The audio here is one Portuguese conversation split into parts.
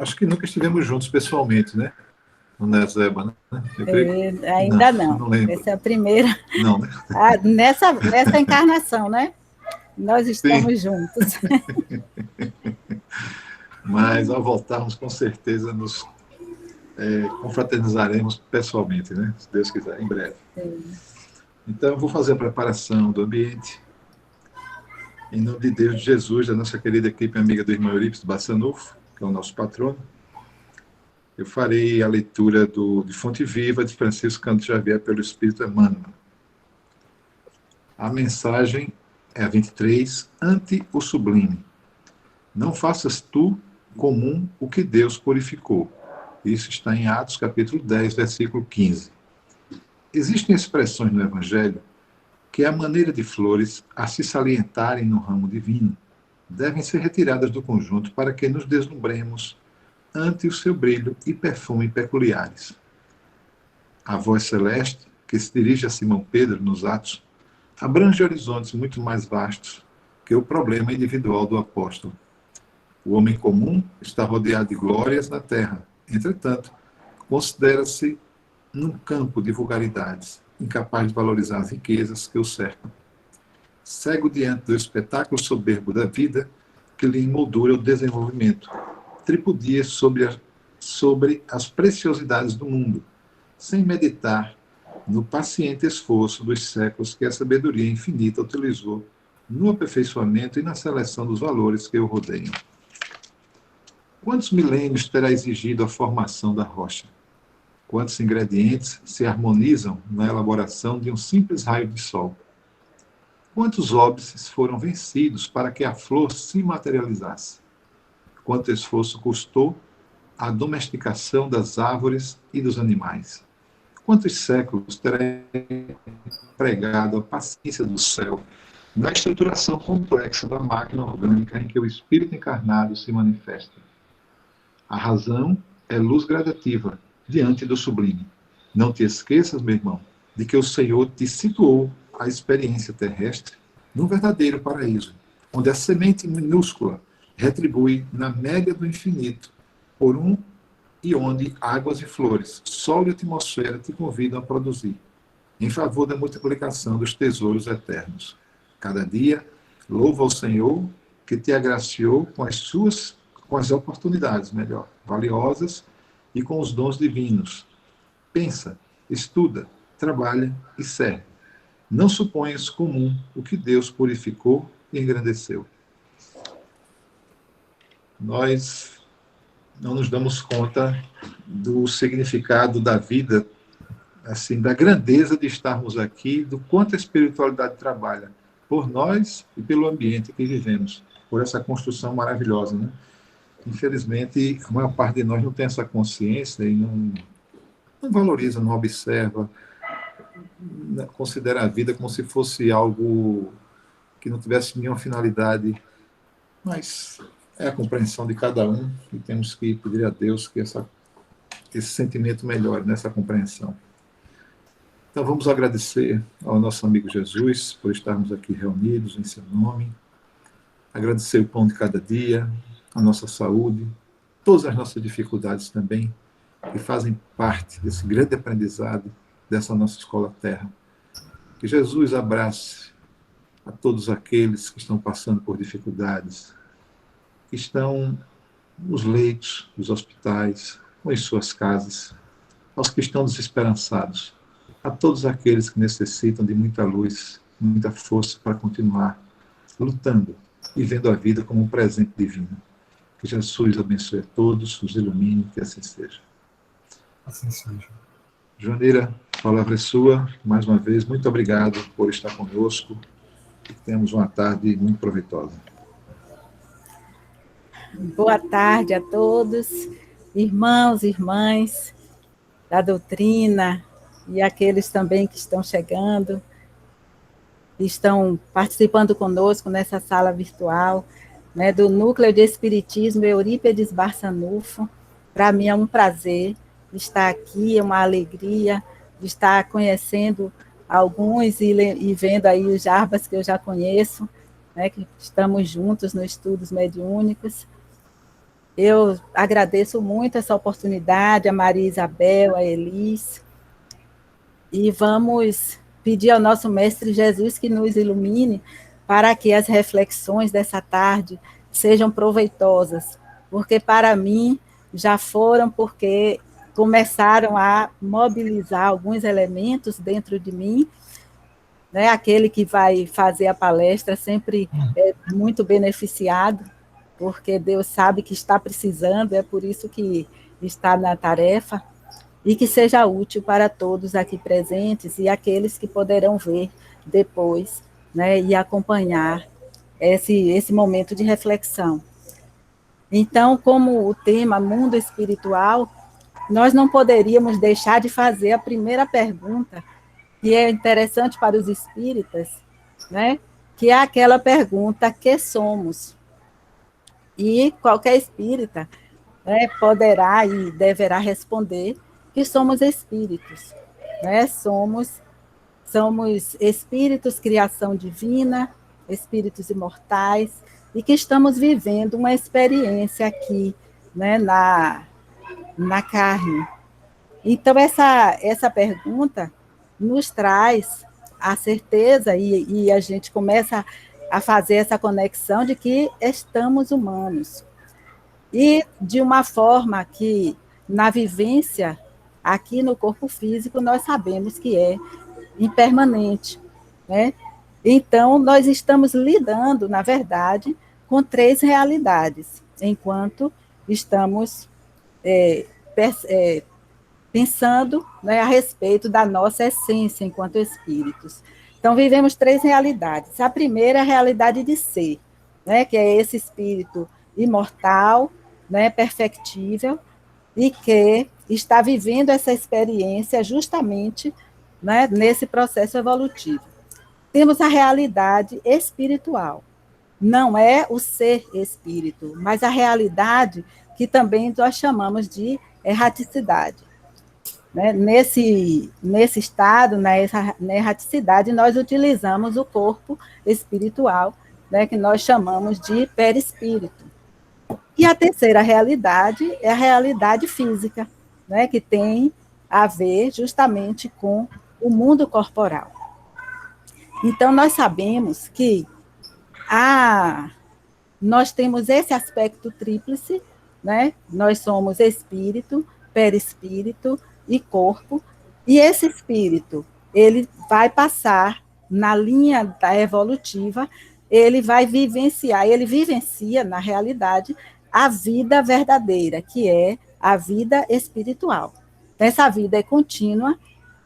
Acho que nunca estivemos juntos pessoalmente, né? No Nezeba, né? Eu creio que Ainda não. não lembro. Essa é a primeira. Não, né? Nessa encarnação, né? Nós Sim, estamos juntos. mas ao voltarmos, com certeza nos confraternizaremos pessoalmente, né? Se Deus quiser, em breve. Sim. Então, eu vou fazer a preparação do ambiente. Em nome de Deus, de Jesus, da nossa querida equipe amiga do irmão Eurípides Bassanufo, que é o nosso patrono, eu farei a leitura de Fonte Viva de Francisco Canto Xavier pelo Espírito Emmanuel. A mensagem é a 23, ante o sublime. Não faças tu comum o que Deus purificou. Isso está em Atos capítulo 10, versículo 15. Existem expressões no Evangelho que, à maneira de flores, a se salientarem no ramo divino, devem ser retiradas do conjunto para que nos deslumbremos ante o seu brilho e perfume peculiares. A voz celeste, que se dirige a Simão Pedro nos Atos, abrange horizontes muito mais vastos que o problema individual do apóstolo. O homem comum está rodeado de glórias na terra. Entretanto, considera-se num campo de vulgaridades, incapaz de valorizar as riquezas que o cercam. Cego diante do espetáculo soberbo da vida que lhe emoldura o desenvolvimento, tripudia sobre as preciosidades do mundo, sem meditar no paciente esforço dos séculos que a sabedoria infinita utilizou no aperfeiçoamento e na seleção dos valores que o rodeiam. Quantos milênios terá exigido a formação da rocha? Quantos ingredientes se harmonizam na elaboração de um simples raio de sol? Quantos óbices foram vencidos para que a flor se materializasse? Quanto esforço custou a domesticação das árvores e dos animais? Quantos séculos terá empregado a paciência do céu na estruturação complexa da máquina orgânica em que o espírito encarnado se manifesta? A razão é luz gradativa diante do sublime. Não te esqueças, meu irmão, de que o Senhor te situou a experiência terrestre num verdadeiro paraíso, onde a semente minúscula retribui na média do infinito por e onde águas e flores, sol e atmosfera te convidam a produzir, em favor da multiplicação dos tesouros eternos. Cada dia, louva ao Senhor que te agraciou com as oportunidades, melhor, valiosas e com os dons divinos. Pensa, estuda, trabalha e serve. Não suponhas comum o que Deus purificou e engrandeceu. Nós não nos damos conta do significado da vida, assim, da grandeza de estarmos aqui, do quanto a espiritualidade trabalha por nós e pelo ambiente que vivemos, por essa construção maravilhosa, né? Infelizmente, a maior parte de nós não tem essa consciência e não valoriza, não observa, considera a vida como se fosse algo que não tivesse nenhuma finalidade, mas é a compreensão de cada um e temos que pedir a Deus que esse sentimento melhore nessa compreensão. Então vamos agradecer ao nosso amigo Jesus por estarmos aqui reunidos em seu nome, agradecer o pão de cada dia, a nossa saúde, todas as nossas dificuldades também, que fazem parte desse grande aprendizado dessa nossa escola terra. Que Jesus abrace a todos aqueles que estão passando por dificuldades, que estão nos leitos dos hospitais ou em suas casas, aos que estão desesperançados, a todos aqueles que necessitam de muita luz, muita força para continuar lutando e vendo a vida como um presente divino. Que Jesus abençoe a todos, os ilumine, que assim seja. Assim seja. Joaneira, a palavra é sua. Mais uma vez, muito obrigado por estar conosco. Que tenhamos uma tarde muito proveitosa. Boa tarde a todos, irmãos e irmãs da doutrina e aqueles também que estão chegando, estão participando conosco nessa sala virtual, né, do Núcleo de Espiritismo Eurípides Barçanufo. Para mim é um prazer estar aqui, é uma alegria de estar conhecendo alguns e vendo aí os Jarbas que eu já conheço, né, que estamos juntos nos estudos mediúnicos. Eu agradeço muito essa oportunidade, a Maria Isabel, a Elis, e vamos pedir ao nosso Mestre Jesus que nos ilumine para que as reflexões dessa tarde sejam proveitosas, porque para mim já foram, porque começaram a mobilizar alguns elementos dentro de mim, né? Aquele que vai fazer a palestra sempre é muito beneficiado, porque Deus sabe que está precisando, é por isso que está na tarefa, e que seja útil para todos aqui presentes e aqueles que poderão ver depois, né, e acompanhar esse momento de reflexão. Então, como o tema mundo espiritual, nós não poderíamos deixar de fazer a primeira pergunta, que é interessante para os espíritas, né, que é aquela pergunta: que somos? E qualquer espírita, né, poderá e deverá responder que somos espíritos, né? Somos espíritos, criação divina, espíritos imortais, e que estamos vivendo uma experiência aqui, né, na carne. Então, essa pergunta nos traz a certeza, e a gente começa a fazer essa conexão de que estamos humanos. E de uma forma que, na vivência, aqui no corpo físico, nós sabemos que é impermanente, né? Então, nós estamos lidando, na verdade, com três realidades, enquanto estamos pensando, né, a respeito da nossa essência enquanto espíritos. Então, vivemos três realidades. A primeira é a realidade de ser, né, que é esse espírito imortal, né, perfectível, e que está vivendo essa experiência justamente, né, nesse processo evolutivo. Temos a realidade espiritual. Não é o ser espírito, mas a realidade que também nós chamamos de erraticidade. Né? Nesse estado, na erraticidade, nós utilizamos o corpo espiritual, né, que nós chamamos de perispírito. E a terceira realidade é a realidade física, né, que tem a ver justamente com o mundo corporal. Então, nós sabemos que nós temos esse aspecto tríplice, né? Nós somos espírito, perispírito e corpo, e esse espírito, ele vai passar na linha da evolutiva, ele vai vivenciar, ele vivencia, na realidade, a vida verdadeira, que é a vida espiritual. Essa vida é contínua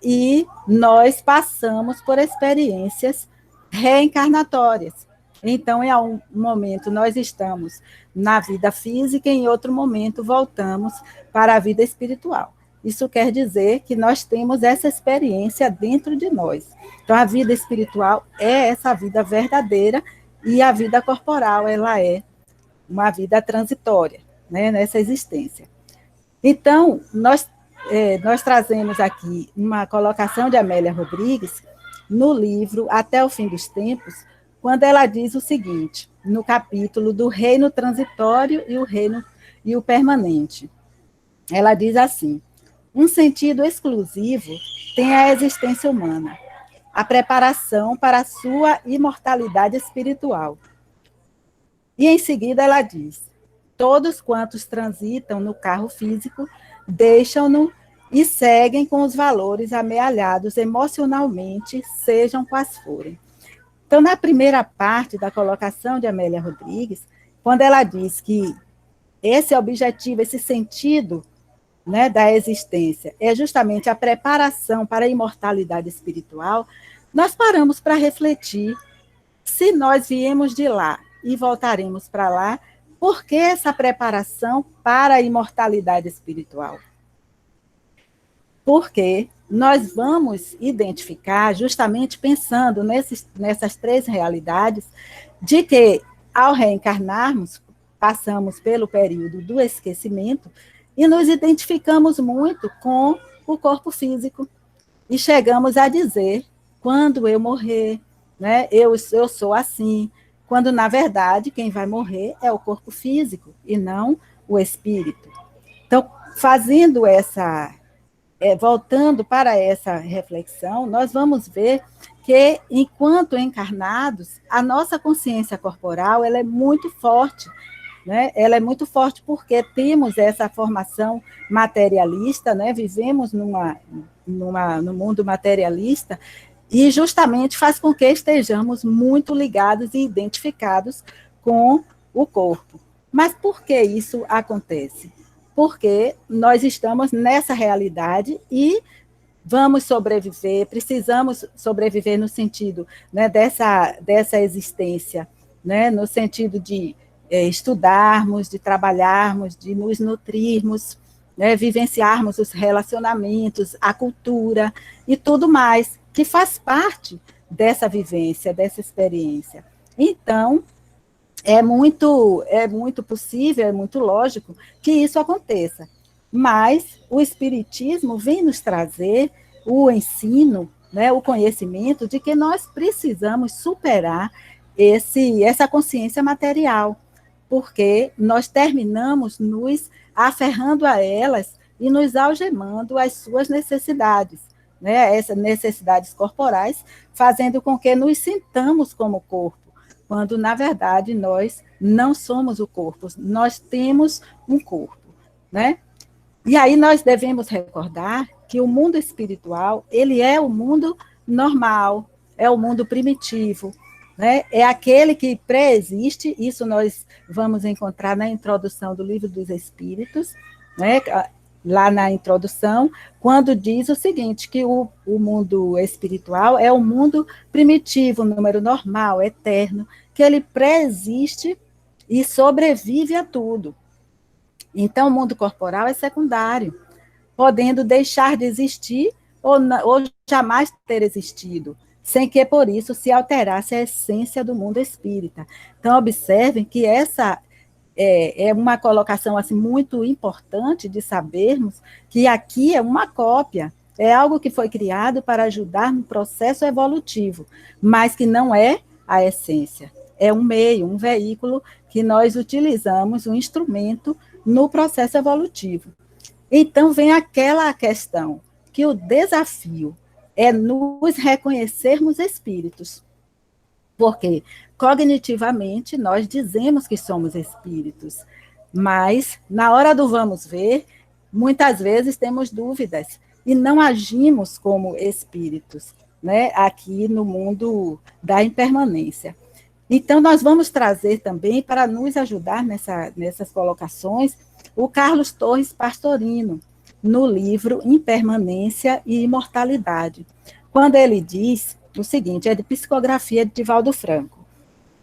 e nós passamos por experiências reencarnatórias. Então, em um momento nós estamos na vida física, em outro momento voltamos para a vida espiritual. Isso quer dizer que nós temos essa experiência dentro de nós. Então, a vida espiritual é essa vida verdadeira e a vida corporal, ela é uma vida transitória, né, nessa existência. Então, nós trazemos aqui uma colocação de Amélia Rodrigues no livro Até o Fim dos Tempos, quando ela diz o seguinte, no capítulo do reino transitório e o reino e o permanente. Ela diz assim: um sentido exclusivo tem a existência humana, a preparação para a sua imortalidade espiritual. E em seguida ela diz: todos quantos transitam no carro físico deixam-no e seguem com os valores amealhados emocionalmente, sejam quais forem. Então, na primeira parte da colocação de Amélia Rodrigues, quando ela diz que esse objetivo, esse sentido, né, da existência é justamente a preparação para a imortalidade espiritual, nós paramos para refletir se nós viemos de lá e voltaremos para lá, por que essa preparação para a imortalidade espiritual? Porque nós vamos identificar, justamente pensando nessas três realidades, de que, ao reencarnarmos, passamos pelo período do esquecimento e nos identificamos muito com o corpo físico. E chegamos a dizer, quando eu morrer, né, eu sou assim, quando, na verdade, quem vai morrer é o corpo físico e não o espírito. Então, fazendo voltando para essa reflexão, nós vamos ver que, enquanto encarnados, a nossa consciência corporal ela é muito forte, né? Ela é muito forte porque temos essa formação materialista, né? Vivemos no mundo materialista, e justamente faz com que estejamos muito ligados e identificados com o corpo. Mas por que isso acontece? Porque nós estamos nessa realidade e vamos sobreviver, precisamos sobreviver no sentido, né, dessa existência, né, no sentido de estudarmos, de trabalharmos, de nos nutrirmos, né, vivenciarmos os relacionamentos, a cultura e tudo mais, que faz parte dessa vivência, dessa experiência. Então, é muito possível, é muito lógico que isso aconteça. Mas o Espiritismo vem nos trazer o ensino, né, o conhecimento de que nós precisamos superar essa consciência material, porque nós terminamos nos aferrando a elas e nos algemando às suas necessidades, né, essas necessidades corporais, fazendo com que nos sintamos como corpo, quando, na verdade, nós não somos o corpo, nós temos um corpo, né? E aí nós devemos recordar que o mundo espiritual, ele é o mundo normal, é o mundo primitivo, né? É aquele que pré-existe, isso nós vamos encontrar na introdução do Livro dos Espíritos, né? Lá na introdução, quando diz o seguinte, que o mundo espiritual é o mundo primitivo, número normal, eterno, que ele pré-existe e sobrevive a tudo. Então, o mundo corporal é secundário, podendo deixar de existir ou jamais ter existido, sem que, por isso, se alterasse a essência do mundo espírita. Então, observem que essa é uma colocação assim, muito importante de sabermos que aqui é uma cópia, é algo que foi criado para ajudar no processo evolutivo, mas que não é a essência. É um meio, um veículo que nós utilizamos, um instrumento no processo evolutivo. Então, vem aquela questão, que o desafio é nos reconhecermos espíritos. Porque, cognitivamente, nós dizemos que somos espíritos, mas, na hora do vamos ver, muitas vezes temos dúvidas e não agimos como espíritos, né, aqui no mundo da impermanência. Então, nós vamos trazer também, para nos ajudar nessas colocações, o Carlos Torres Pastorino, no livro Impermanência e Imortalidade, quando ele diz o seguinte, é de psicografia de Divaldo Franco: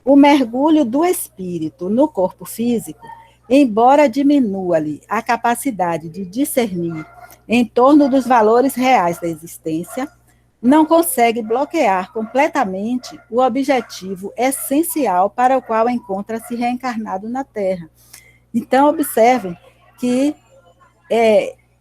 o mergulho do espírito no corpo físico, embora diminua-lhe a capacidade de discernir em torno dos valores reais da existência, não consegue bloquear completamente o objetivo essencial para o qual encontra-se reencarnado na Terra. Então, observem que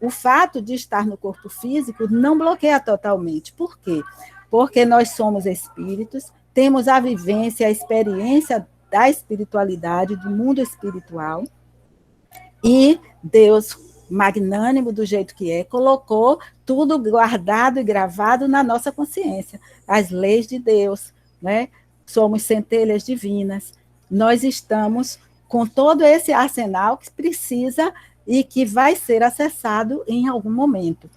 o fato de estar no corpo físico não bloqueia totalmente. Por quê? Porque nós somos espíritos, temos a vivência, a experiência da espiritualidade, do mundo espiritual, e Deus, magnânimo do jeito que é, colocou tudo guardado e gravado na nossa consciência, as leis de Deus, né? Somos centelhas divinas, nós estamos com todo esse arsenal que precisa e que vai ser acessado em algum momento.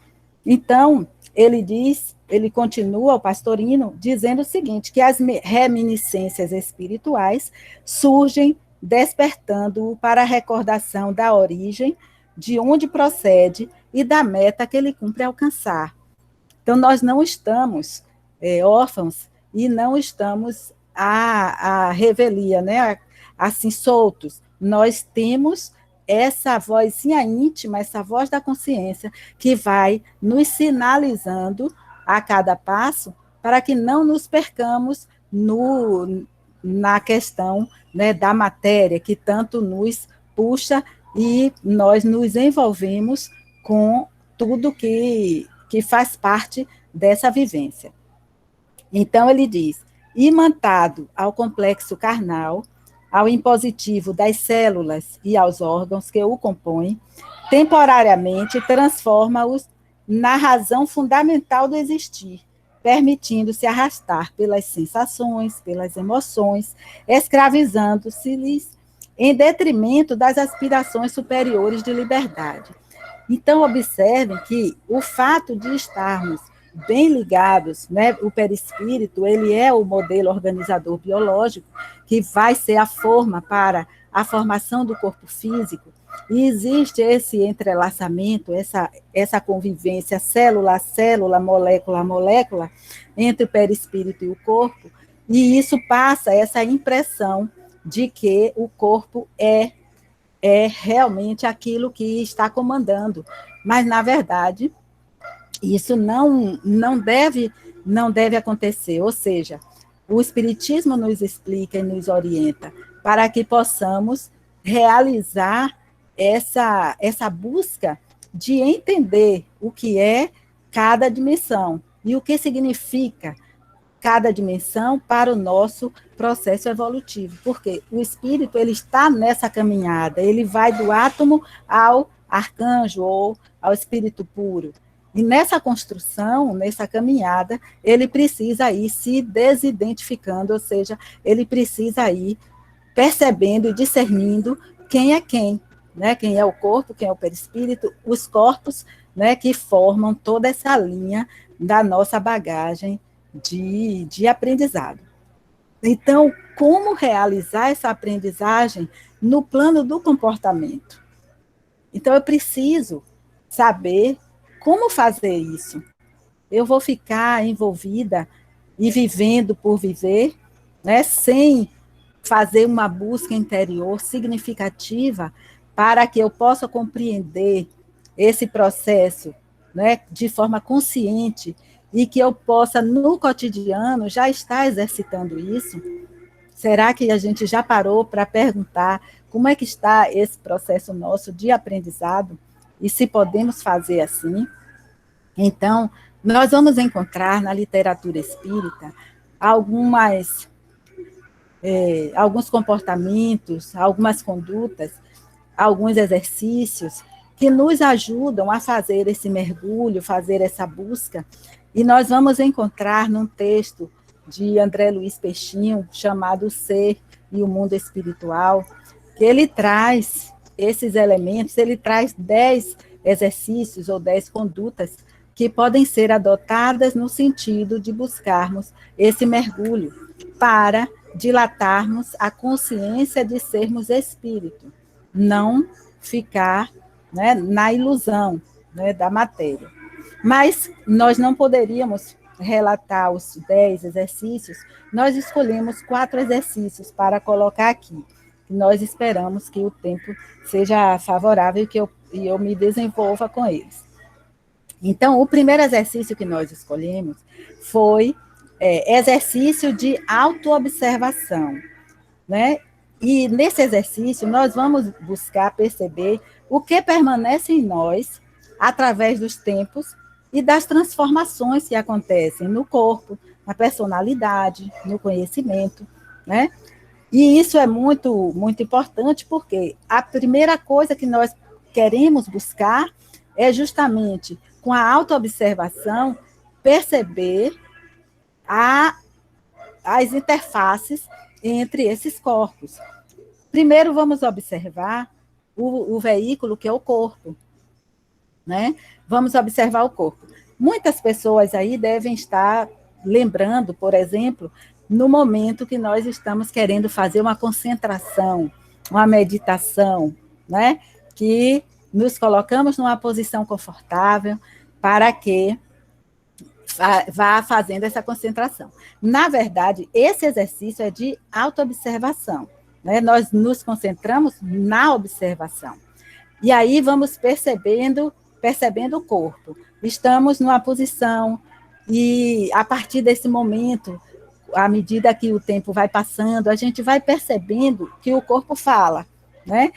Então, ele continua, o Pastorino, dizendo o seguinte, que as reminiscências espirituais surgem despertando-o para a recordação da origem, de onde procede e da meta que ele cumpre alcançar. Então, nós não estamos órfãos e não estamos à revelia, né? Assim, soltos. Nós temos essa vozinha íntima, essa voz da consciência, que vai nos sinalizando a cada passo para que não nos percamos na questão, né, da matéria, que tanto nos puxa e nós nos envolvemos com tudo que faz parte dessa vivência. Então, ele diz, imantado ao complexo carnal, ao impositivo das células e aos órgãos que o compõem, temporariamente transforma-os na razão fundamental do existir, permitindo-se arrastar pelas sensações, pelas emoções, escravizando-se-lhes em detrimento das aspirações superiores de liberdade. Então, observem que o fato de estarmos bem ligados, né, o perispírito, ele é o modelo organizador biológico, que vai ser a forma para a formação do corpo físico, e existe esse entrelaçamento, essa convivência célula a célula, molécula a molécula, entre o perispírito e o corpo, e isso passa essa impressão de que o corpo é realmente aquilo que está comandando, mas, na verdade, isso não deve acontecer, ou seja, o Espiritismo nos explica e nos orienta para que possamos realizar essa busca de entender o que é cada dimensão e o que significa cada dimensão para o nosso processo evolutivo, porque o espírito ele está nessa caminhada, ele vai do átomo ao arcanjo ou ao espírito puro. E nessa construção, nessa caminhada, ele precisa ir se desidentificando, ou seja, ele precisa ir percebendo e discernindo quem é quem, né? Quem é o corpo, quem é o perispírito, os corpos, né, que formam toda essa linha da nossa bagagem de aprendizado. Então, como realizar essa aprendizagem no plano do comportamento? Então, eu preciso saber como fazer isso. Eu vou ficar envolvida e vivendo por viver, né, sem fazer uma busca interior significativa para que eu possa compreender esse processo, né, de forma consciente e que eu possa, no cotidiano, já estar exercitando isso? Será que a gente já parou para perguntar como é que está esse processo nosso de aprendizado e se podemos fazer assim? Então, nós vamos encontrar na literatura espírita alguns comportamentos, algumas condutas, alguns exercícios que nos ajudam a fazer esse mergulho, fazer essa busca. E nós vamos encontrar num texto de André Luiz Peixinho, chamado O Ser e o Mundo Espiritual, que ele traz esses elementos, ele traz 10 exercícios ou 10 condutas que podem ser adotadas no sentido de buscarmos esse mergulho para dilatarmos a consciência de sermos espírito, não ficar, né, na ilusão, né, da matéria. Mas nós não poderíamos relatar os 10 exercícios, nós escolhemos 4 exercícios para colocar aqui. Nós esperamos que o tempo seja favorável e eu me desenvolva com eles. Então, o primeiro exercício que nós escolhemos foi exercício de autoobservação, né? E nesse exercício nós vamos buscar perceber o que permanece em nós através dos tempos e das transformações que acontecem no corpo, na personalidade, no conhecimento, né? E isso é muito, muito importante, porque a primeira coisa que nós queremos buscar é justamente, com a autoobservação, perceber as interfaces entre esses corpos. Primeiro, vamos observar o veículo, que é o corpo, né? Vamos observar o corpo. Muitas pessoas aí devem estar lembrando, por exemplo, no momento que nós estamos querendo fazer uma concentração, uma meditação, né? Que nos colocamos numa posição confortável para que vá fazendo essa concentração. Na verdade, esse exercício é de autoobservação, né? Nós nos concentramos na observação. E aí vamos percebendo o corpo. Estamos numa posição e, a partir desse momento, à medida que o tempo vai passando, a gente vai percebendo que o corpo fala, né?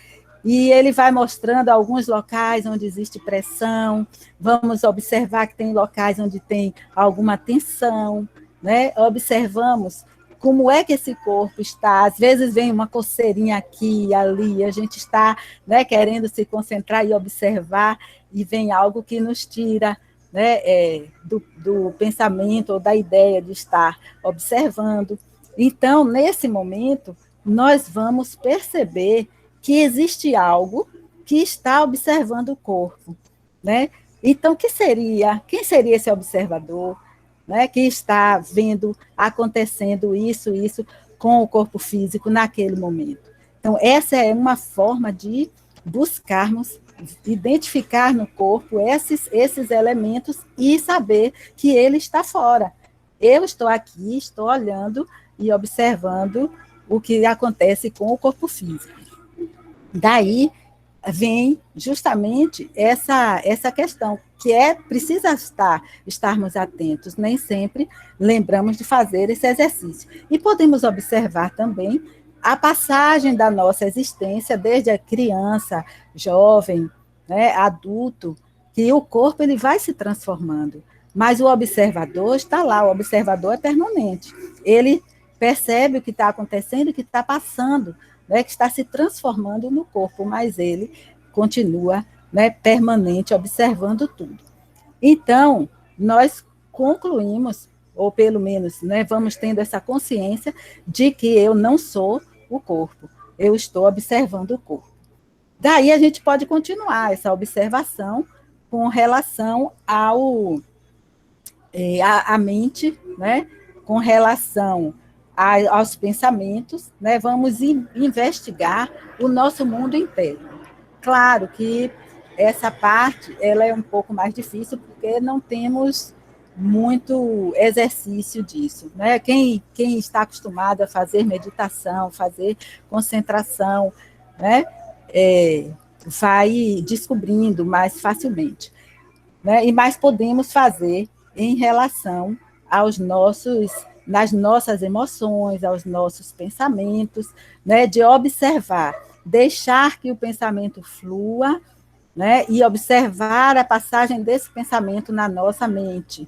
E ele vai mostrando alguns locais onde existe pressão, vamos observar que tem locais onde tem alguma tensão, né? Observamos como é que esse corpo está. Às vezes vem uma coceirinha aqui e ali, a gente está, né, querendo se concentrar e observar, e vem algo que nos tira, né, do pensamento ou da ideia de estar observando. Então, nesse momento, nós vamos perceber que existe algo que está observando o corpo, né? Então, quem seria esse observador, né, que está vendo acontecendo isso com o corpo físico naquele momento? Então, essa é uma forma de buscarmos identificar no corpo esses elementos e saber que ele está fora. Eu estou aqui, estou olhando e observando o que acontece com o corpo físico. Daí vem justamente essa questão, que precisa estarmos atentos, nem sempre lembramos de fazer esse exercício. E podemos observar também a passagem da nossa existência, desde a criança, jovem, né, adulto, que o corpo ele vai se transformando, mas o observador está lá, o observador é permanente, ele percebe o que está acontecendo, o que está passando, né, que está se transformando no corpo, mas ele continua, né, permanente, observando tudo. Então, nós concluímos, ou pelo menos, né, vamos tendo essa consciência de que eu não sou o corpo, eu estou observando o corpo. Daí a gente pode continuar essa observação com relação à mente, né, com relação aos pensamentos, né, vamos investigar o nosso mundo interno. Claro que essa parte ela é um pouco mais difícil, porque não temos muito exercício disso, né? Quem está acostumado a fazer meditação, fazer concentração, né, vai descobrindo mais facilmente, né? E mais podemos fazer em relação nas nossas emoções, aos nossos pensamentos, né, de observar, deixar que o pensamento flua, né, e observar a passagem desse pensamento na nossa mente.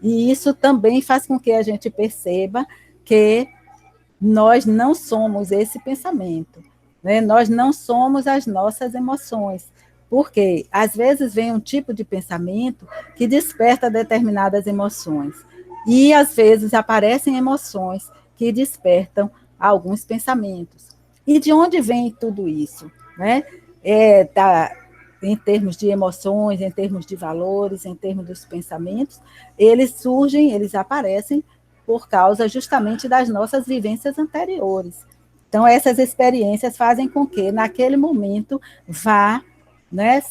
E isso também faz com que a gente perceba que nós não somos esse pensamento, né? Nós não somos as nossas emoções, porque às vezes vem um tipo de pensamento que desperta determinadas emoções, e às vezes aparecem emoções que despertam alguns pensamentos. E de onde vem tudo isso, né? Em termos de emoções, em termos de valores, em termos dos pensamentos, eles surgem, eles aparecem por causa justamente das nossas vivências anteriores. Então, essas experiências fazem com que, naquele momento, vá, né,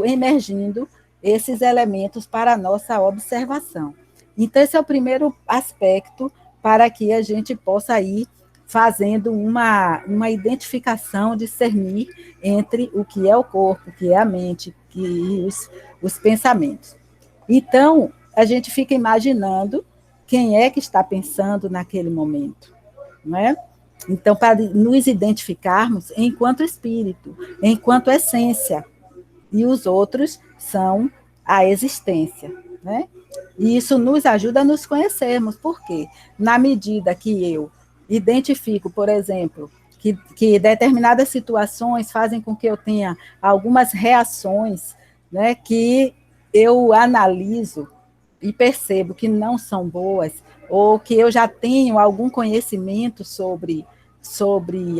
emergindo esses elementos para a nossa observação. Então, esse é o primeiro aspecto para que a gente possa ir fazendo uma identificação, discernir entre o que é o corpo, o que é a mente e os pensamentos. Então, a gente fica imaginando quem é que está pensando naquele momento, não é? Então, para nos identificarmos enquanto espírito, enquanto essência, e os outros são a existência, né? E isso nos ajuda a nos conhecermos, porque na medida que eu identifico, por exemplo, que determinadas situações fazem com que eu tenha algumas reações, né, que eu analiso e percebo que não são boas, ou que eu já tenho algum conhecimento sobre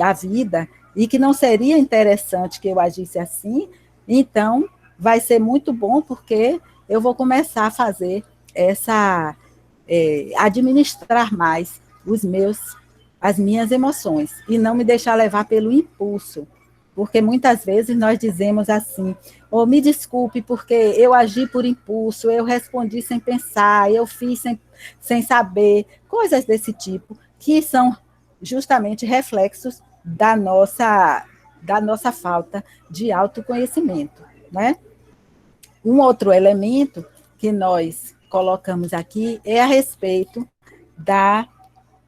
a vida, e que não seria interessante que eu agisse assim, então vai ser muito bom, porque eu vou começar a fazer administrar mais as minhas emoções, e não me deixar levar pelo impulso, porque muitas vezes nós dizemos assim, ou me desculpe porque eu agi por impulso, eu respondi sem pensar, eu fiz sem saber, coisas desse tipo, que são justamente reflexos da nossa falta de autoconhecimento, né? Um outro elemento que nós colocamos aqui é a respeito da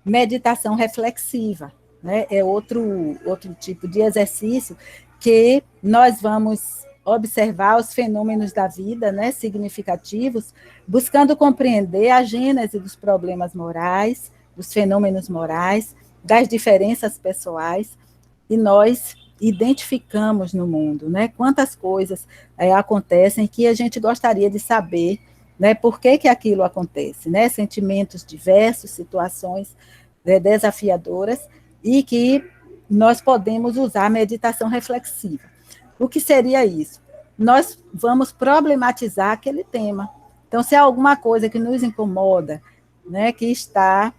meditação reflexiva, né? É outro tipo de exercício que nós vamos observar os fenômenos da vida, né, significativos, buscando compreender a gênese dos problemas morais, dos fenômenos morais, das diferenças pessoais, e nós identificamos no mundo, né? Quantas coisas acontecem que a gente gostaria de saber, né? Por que que aquilo acontece, né? Sentimentos diversos, situações desafiadoras, e que nós podemos usar a meditação reflexiva. O que seria isso? Nós vamos problematizar aquele tema. Então, se há alguma coisa que nos incomoda, né, que está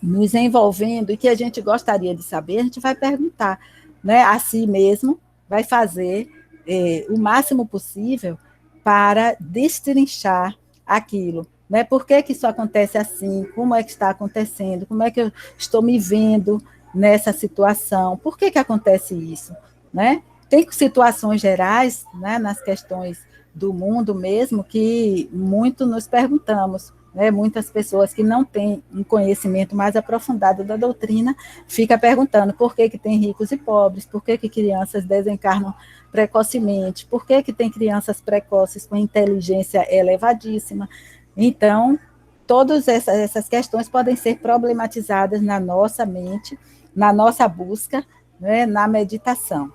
nos envolvendo e que a gente gostaria de saber, a gente vai perguntar, né, a si mesmo, vai fazer o máximo possível para destrinchar aquilo, né? Por que que isso acontece assim? Como é que está acontecendo? Como é que eu estou me vendo nessa situação? Por que que acontece isso, né? Tem situações gerais, né, nas questões do mundo mesmo, que muito nos perguntamos, né? Muitas pessoas que não têm um conhecimento mais aprofundado da doutrina ficam perguntando por que que tem ricos e pobres, por que que crianças desencarnam precocemente, por que que tem crianças precoces com inteligência elevadíssima. Então, todas essas questões podem ser problematizadas na nossa mente, na nossa busca, né, na meditação.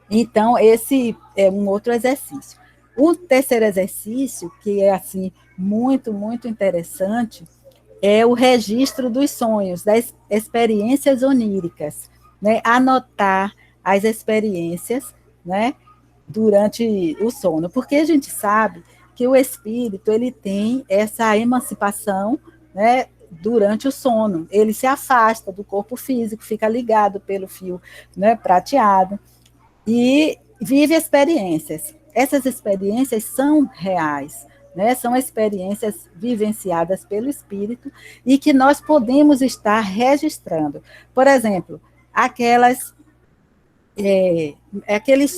Então, esse é um outro exercício. O terceiro exercício, que é assim muito, muito interessante, é o registro dos sonhos, das experiências oníricas, né? Anotar as experiências, né, durante o sono, porque a gente sabe que o espírito ele tem essa emancipação, né, durante o sono. Ele se afasta do corpo físico, fica ligado pelo fio, né, prateado, e vive experiências. Essas experiências são reais, né? São experiências vivenciadas pelo espírito e que nós podemos estar registrando. Por exemplo, aqueles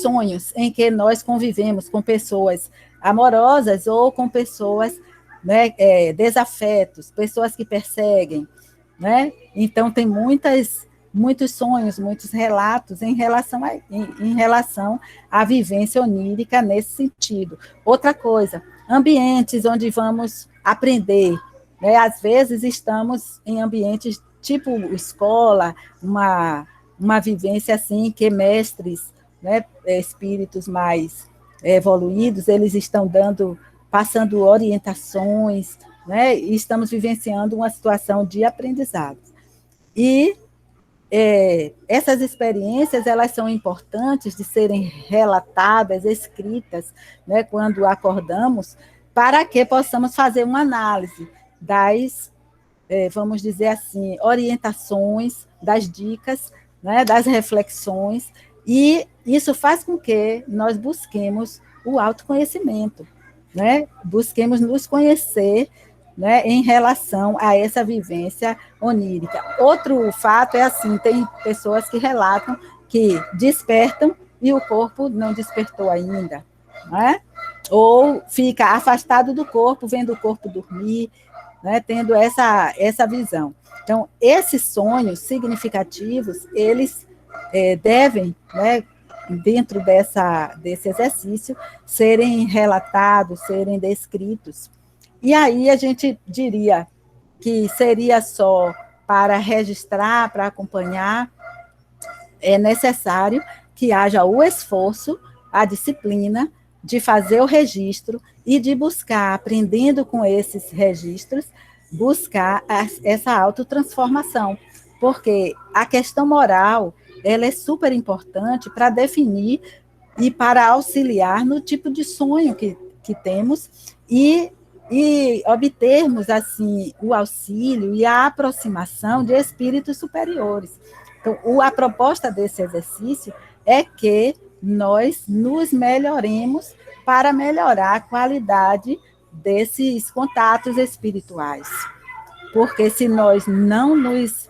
sonhos em que nós convivemos com pessoas amorosas ou com pessoas, né, desafetos, pessoas que perseguem, né? Então, tem muitos sonhos, muitos relatos em relação à vivência onírica nesse sentido. Outra coisa, ambientes onde vamos aprender, né? Às vezes estamos em ambientes tipo escola, uma vivência assim que mestres, né, espíritos mais evoluídos, eles estão passando orientações, né, e estamos vivenciando uma situação de aprendizado. E essas experiências, elas são importantes de serem relatadas, escritas, né, quando acordamos, para que possamos fazer uma análise das, vamos dizer assim, orientações, das dicas, né, das reflexões, e isso faz com que nós busquemos o autoconhecimento, né, busquemos nos conhecer, né, em relação a essa vivência onírica. Outro fato é assim, tem pessoas que relatam que despertam e o corpo não despertou ainda, né? Ou fica afastado do corpo, vendo o corpo dormir, né, tendo essa visão. Então, esses sonhos significativos, eles devem, né, dentro desse exercício, serem relatados, serem descritos. E aí a gente diria que seria só para registrar, para acompanhar, é necessário que haja o esforço, a disciplina de fazer o registro e de buscar, aprendendo com esses registros, buscar essa autotransformação. Porque a questão moral, ela é super importante para definir e para auxiliar no tipo de sonho que temos e obtermos, assim, o auxílio e a aproximação de espíritos superiores. Então, a proposta desse exercício é que nós nos melhoremos para melhorar a qualidade desses contatos espirituais. Porque se nós não nos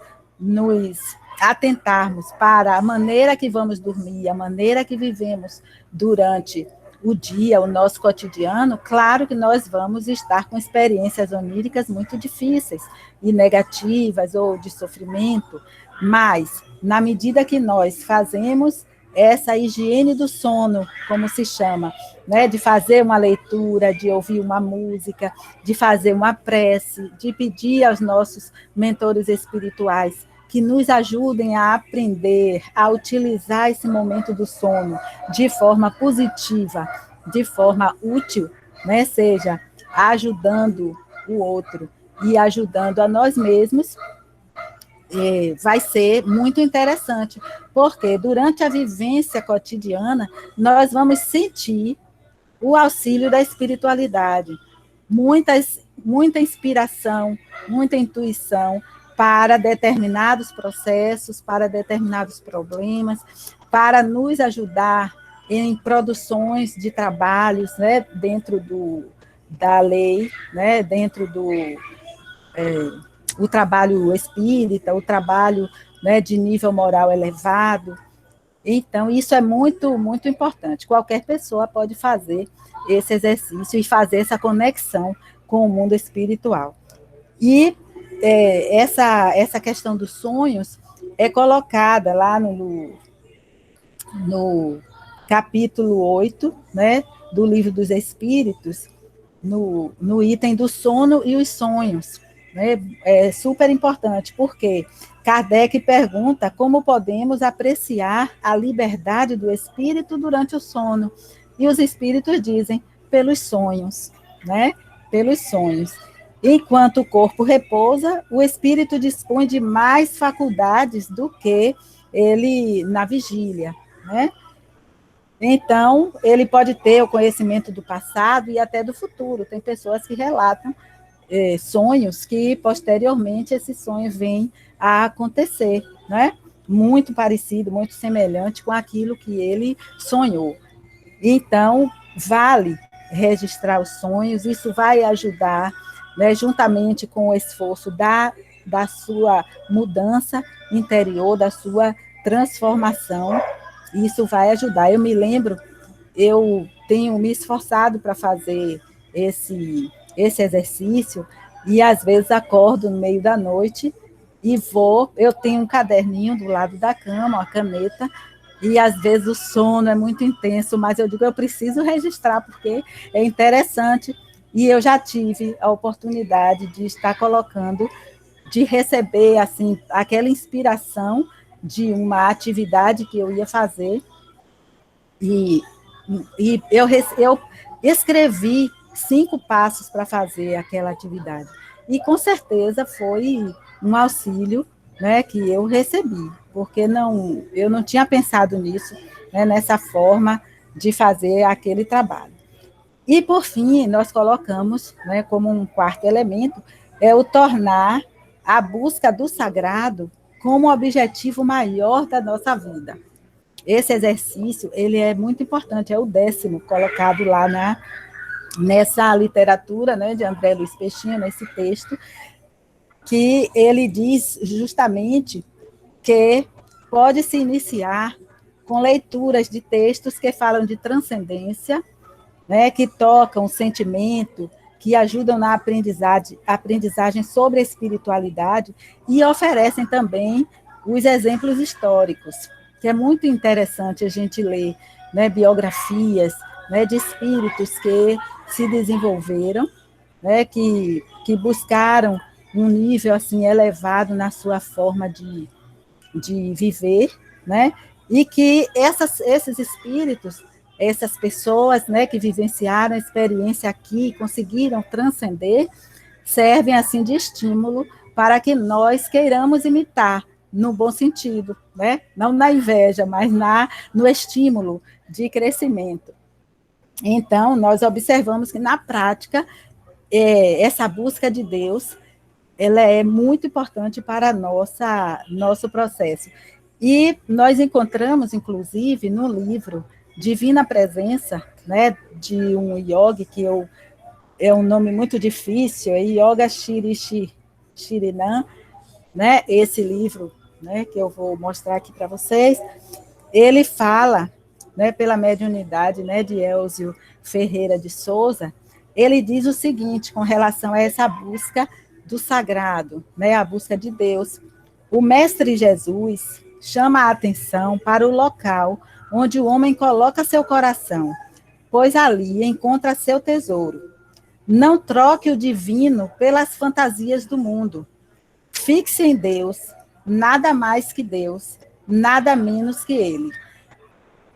atentarmos para a maneira que vamos dormir, a maneira que vivemos durante o dia, o nosso cotidiano, claro que nós vamos estar com experiências oníricas muito difíceis e negativas ou de sofrimento, mas na medida que nós fazemos essa higiene do sono, como se chama, né? De fazer uma leitura, de ouvir uma música, de fazer uma prece, de pedir aos nossos mentores espirituais que nos ajudem a aprender, a utilizar esse momento do sono de forma positiva, de forma útil, né? Seja ajudando o outro e ajudando a nós mesmos, vai ser muito interessante, porque durante a vivência cotidiana, nós vamos sentir o auxílio da espiritualidade, muita inspiração, muita intuição para determinados processos, para determinados problemas, para nos ajudar em produções de trabalhos, né, dentro da lei, né, dentro do o trabalho espírita, o trabalho, né, de nível moral elevado. Então, isso é muito, muito importante. Qualquer pessoa pode fazer esse exercício e fazer essa conexão com o mundo espiritual. E essa questão dos sonhos é colocada lá no capítulo 8, né, do Livro dos Espíritos, no item do sono e os sonhos. Né? É super importante, porque Kardec pergunta como podemos apreciar a liberdade do espírito durante o sono. E os espíritos dizem, pelos sonhos, né? Pelos sonhos. Enquanto o corpo repousa, o espírito dispõe de mais faculdades do que ele na vigília, né? Então, ele pode ter o conhecimento do passado e até do futuro. Tem pessoas que relatam sonhos que, posteriormente, esses sonhos vêm a acontecer, né? Muito parecido, muito semelhante com aquilo que ele sonhou. Então, vale registrar os sonhos, isso vai ajudar, né, juntamente com o esforço da sua mudança interior, da sua transformação, isso vai ajudar. Eu me lembro, eu tenho me esforçado para fazer esse exercício, e às vezes acordo no meio da noite e eu tenho um caderninho do lado da cama, uma caneta, e às vezes o sono é muito intenso, mas eu digo, eu preciso registrar, porque é interessante, e eu já tive a oportunidade de estar colocando, de receber, assim, aquela inspiração de uma atividade que eu ia fazer, e eu escrevi 5 passos para fazer aquela atividade. E, com certeza, foi um auxílio, né, que eu recebi, porque eu não tinha pensado nisso, né, nessa forma de fazer aquele trabalho. E, por fim, nós colocamos, né, como um quarto elemento, o tornar a busca do sagrado como objetivo maior da nossa vida. Esse exercício, ele é muito importante, é o 10º colocado lá nessa literatura, né, de André Luiz Peixinho, nesse texto, que ele diz justamente que pode se iniciar com leituras de textos que falam de transcendência, né, que tocam o sentimento, que ajudam na aprendizagem sobre a espiritualidade e oferecem também os exemplos históricos, que é muito interessante a gente ler, né, biografias, né, de espíritos que se desenvolveram, né, que buscaram um nível assim elevado na sua forma de viver, né, e que esses espíritos, essas pessoas, né, que vivenciaram a experiência aqui, conseguiram transcender, servem assim de estímulo para que nós queiramos imitar, no bom sentido, né? Não na inveja, mas no estímulo de crescimento. Então, nós observamos que, na prática, essa busca de Deus, ela é muito importante para nosso processo. E nós encontramos, inclusive, no livro Divina Presença, né, de um yogi, que é um nome muito difícil, é Yoga Shirinan, né, esse livro, né, que eu vou mostrar aqui para vocês, ele fala, né, pela mediunidade, né, de Elzio Ferreira de Souza, ele diz o seguinte, com relação a essa busca do sagrado, né, a busca de Deus. O Mestre Jesus chama a atenção para o local onde o homem coloca seu coração, pois ali encontra seu tesouro. Não troque o divino pelas fantasias do mundo. Fixe em Deus, nada mais que Deus, nada menos que Ele.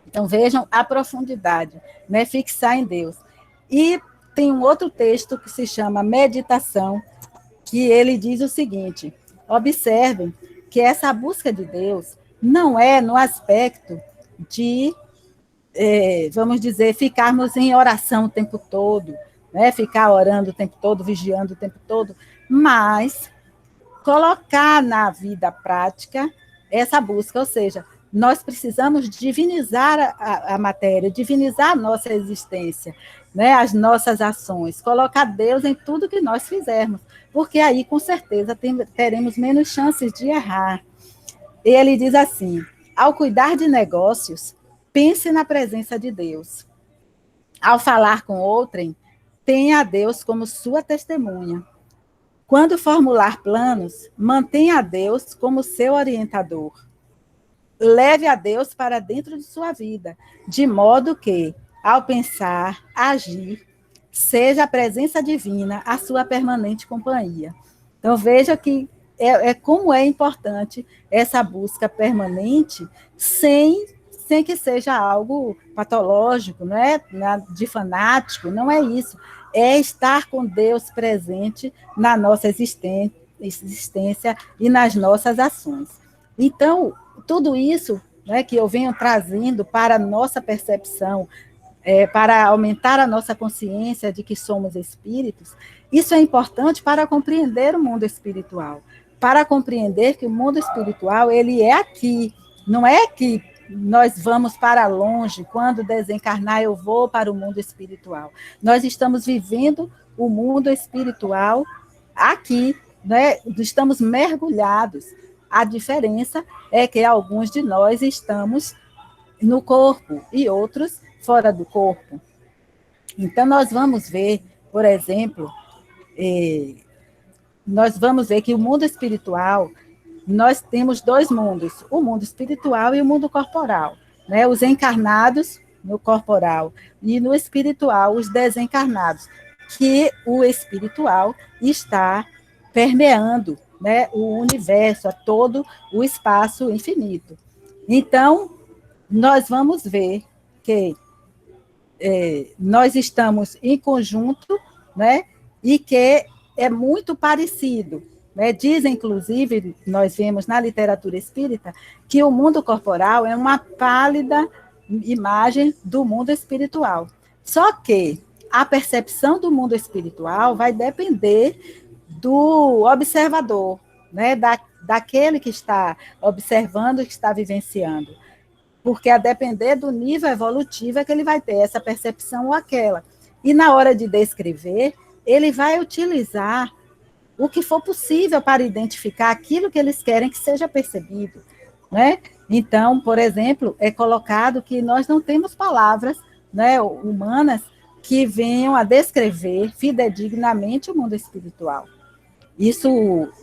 Então, vejam a profundidade, né? Fixar em Deus. E tem um outro texto que se chama Meditação, que ele diz o seguinte: observem que essa busca de Deus não é no aspecto de, vamos dizer, ficarmos em oração o tempo todo, né? Ficar orando o tempo todo, vigiando o tempo todo, mas colocar na vida prática essa busca, ou seja, nós precisamos divinizar a matéria, divinizar a nossa existência, né, as nossas ações, colocar Deus em tudo que nós fizermos, porque aí, com certeza, teremos menos chances de errar. E ele diz assim: ao cuidar de negócios, pense na presença de Deus. Ao falar com outrem, tenha a Deus como sua testemunha. Quando formular planos, mantenha a Deus como seu orientador. Leve a Deus para dentro de sua vida, de modo que, ao pensar, agir, seja a presença divina a sua permanente companhia. Então, veja que como é importante essa busca permanente, sem que seja algo patológico, né? De fanático, não é isso. É estar com Deus presente na nossa existência e nas nossas ações. Então, tudo isso, né, que eu venho trazendo para a nossa percepção, para aumentar a nossa consciência de que somos espíritos, isso é importante para compreender o mundo espiritual, para compreender que o mundo espiritual, ele é aqui, não é que nós vamos para longe, quando desencarnar eu vou para o mundo espiritual. Nós estamos vivendo o mundo espiritual aqui, né? Estamos mergulhados. A diferença é que alguns de nós estamos no corpo e outros fora do corpo. Então, nós vamos ver, por exemplo, nós vamos ver que o mundo espiritual, nós temos dois mundos, o mundo espiritual e o mundo corporal, né? Os encarnados no corporal e no espiritual, os desencarnados, que o espiritual está permeando, né, o universo, a todo o espaço infinito. Então, nós vamos ver que nós estamos em conjunto, né, e que é muito parecido, né? Diz, inclusive, nós vemos na literatura espírita, que o mundo corporal é uma pálida imagem do mundo espiritual. Só que a percepção do mundo espiritual vai depender do observador, né? Daquele que está observando, que está vivenciando. Porque a depender do nível evolutivo é que ele vai ter essa percepção ou aquela. E na hora de descrever, ele vai utilizar o que for possível para identificar aquilo que eles querem que seja percebido, né? Então, por exemplo, é colocado que nós não temos palavras, né, humanas que venham a descrever fidedignamente o mundo espiritual. Isso,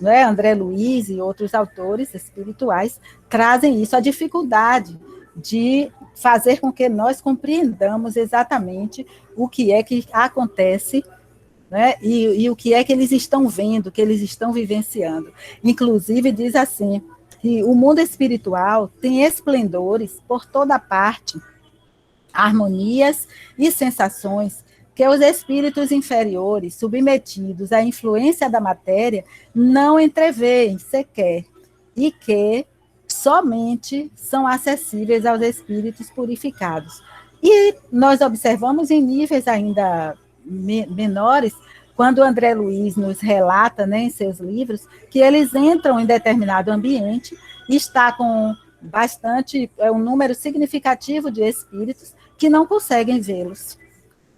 né, André Luiz e outros autores espirituais trazem isso, a dificuldade de fazer com que nós compreendamos exatamente o que é que acontece, né, e o que é que eles estão vendo, que eles estão vivenciando. Inclusive, diz assim, que o mundo espiritual tem esplendores por toda parte, harmonias e sensações que os espíritos inferiores, submetidos à influência da matéria, não entreveem sequer, e que somente são acessíveis aos espíritos purificados. E nós observamos em níveis ainda menores, quando André Luiz nos relata, né, em seus livros, que eles entram em determinado ambiente e está com bastante, um número significativo de espíritos que não conseguem vê-los.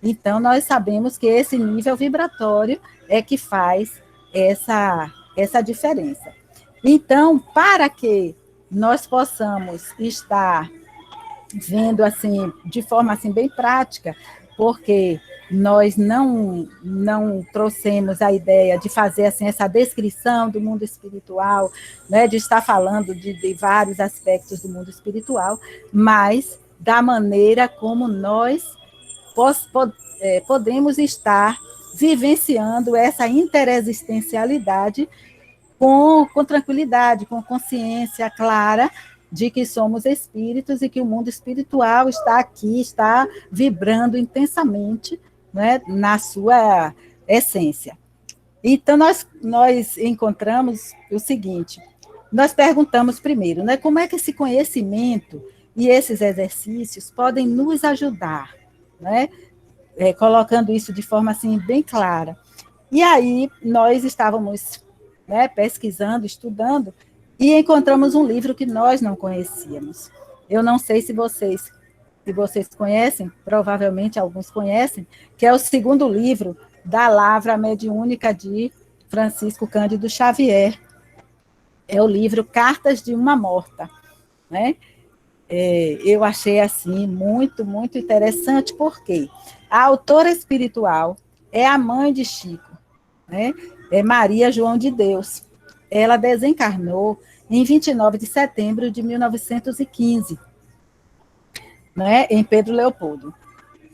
Então, nós sabemos que esse nível vibratório é que faz essa diferença. Então, para que nós possamos estar vendo assim, de forma assim, bem prática, porque nós não trouxemos a ideia de fazer assim, essa descrição do mundo espiritual, né, de estar falando de vários aspectos do mundo espiritual, mas da maneira como nós podemos estar vivenciando essa interexistencialidade com tranquilidade, com consciência clara de que somos espíritos e que o mundo espiritual está aqui, está vibrando intensamente, né, na sua essência. Então, nós encontramos o seguinte, nós perguntamos primeiro, né, como é que esse conhecimento e esses exercícios podem nos ajudar, né, colocando isso de forma assim bem clara. E aí nós estávamos, né, pesquisando, estudando, e encontramos um livro que nós não conhecíamos. Eu não sei se vocês conhecem, provavelmente alguns conhecem, que é o segundo livro da Lavra Mediúnica de Francisco Cândido Xavier. É o livro Cartas de uma Morta, né? Eu achei assim muito, muito interessante, porque a autora espiritual é a mãe de Chico, né? É Maria João de Deus. Ela desencarnou em 29 de setembro de 1915, né, em Pedro Leopoldo.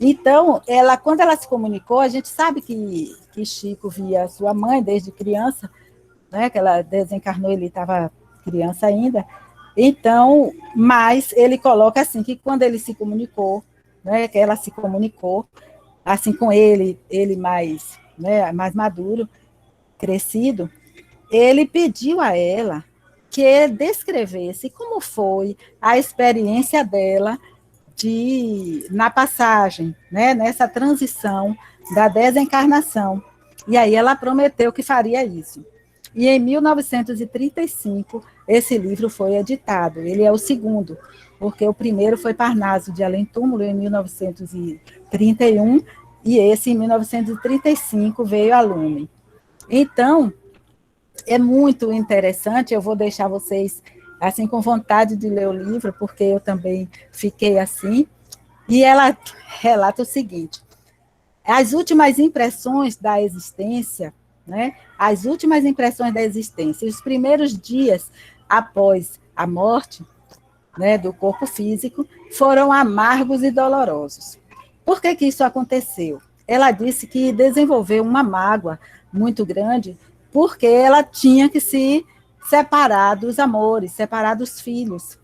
Então, quando ela se comunicou, a gente sabe que Chico via sua mãe desde criança, né, que ela desencarnou, ele estava criança ainda. Então, mas ele coloca assim, que quando ele se comunicou, né, que ela se comunicou, assim com ele mais, né, mais maduro, crescido, ele pediu a ela que descrevesse como foi a experiência dela na passagem, né, nessa transição da desencarnação. E aí ela prometeu que faria isso. E em 1935, esse livro foi editado. Ele é o segundo, porque o primeiro foi Parnaso de Além Túmulo, em 1931, e esse, em 1935, veio a lume. Então, é muito interessante, eu vou deixar vocês assim com vontade de ler o livro, porque eu também fiquei assim, e ela relata o seguinte: as últimas impressões da existência, né? As últimas impressões da existência, os primeiros dias após a morte, né, do corpo físico, foram amargos e dolorosos. Por que isso aconteceu? Ela disse que desenvolveu uma mágoa muito grande, porque ela tinha que se separar dos amores, separar dos filhos.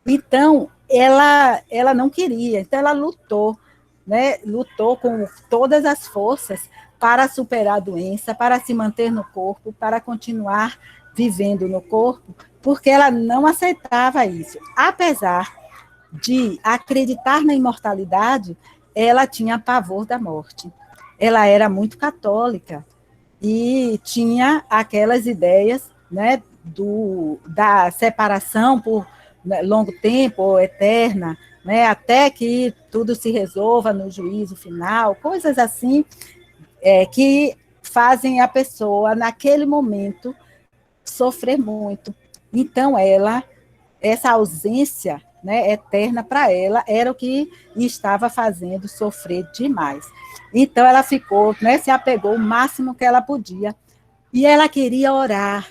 Então, ela não queria, então ela lutou, né? Lutou com todas as forças para superar a doença, para se manter no corpo, para continuar vivendo no corpo, porque ela não aceitava isso. Apesar de acreditar na imortalidade, ela tinha pavor da morte. Ela era muito católica e tinha aquelas ideias, né, da separação por longo tempo ou eterna, né, até que tudo se resolva no juízo final, coisas assim, que fazem a pessoa, naquele momento, sofrer muito. Então, essa ausência, né, eterna para ela, era o que estava fazendo sofrer demais. Então, ela ficou, né, se apegou o máximo que ela podia, e ela queria orar,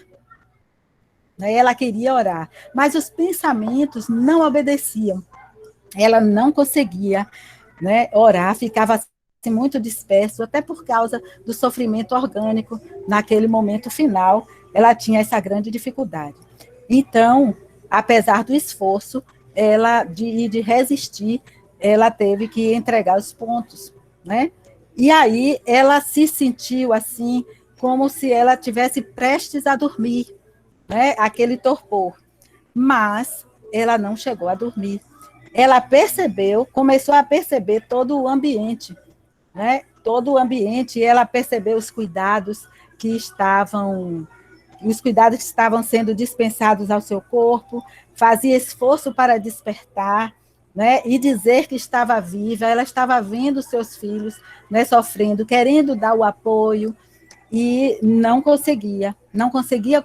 né, ela queria orar, mas os pensamentos não obedeciam, ela não conseguia, né, orar, ficava assim, muito disperso, até por causa do sofrimento orgânico, naquele momento final, ela tinha essa grande dificuldade. Então, apesar do esforço, ela de resistir, ela teve que entregar os pontos, né? E aí ela se sentiu assim, como se ela tivesse prestes a dormir, né? Aquele torpor. Mas ela não chegou a dormir. Ela começou a perceber todo o ambiente, né? Todo o ambiente, e ela percebeu os cuidados que estavam sendo dispensados ao seu corpo, fazia esforço para despertar, né, e dizer que estava viva. Ela estava vendo seus filhos, né, sofrendo, querendo dar o apoio, e não conseguia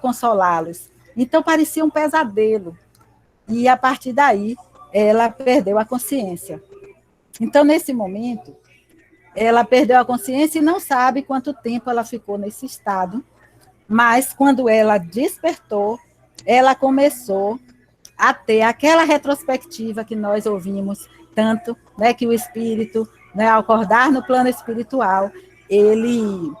consolá-los. Então, parecia um pesadelo. E, a partir daí, ela perdeu a consciência. Então, nesse momento, ela perdeu a consciência e não sabe quanto tempo ela ficou nesse estado, mas quando ela despertou, ela começou a ter aquela retrospectiva que nós ouvimos tanto, né, que o espírito, né, ao acordar no plano espiritual, ele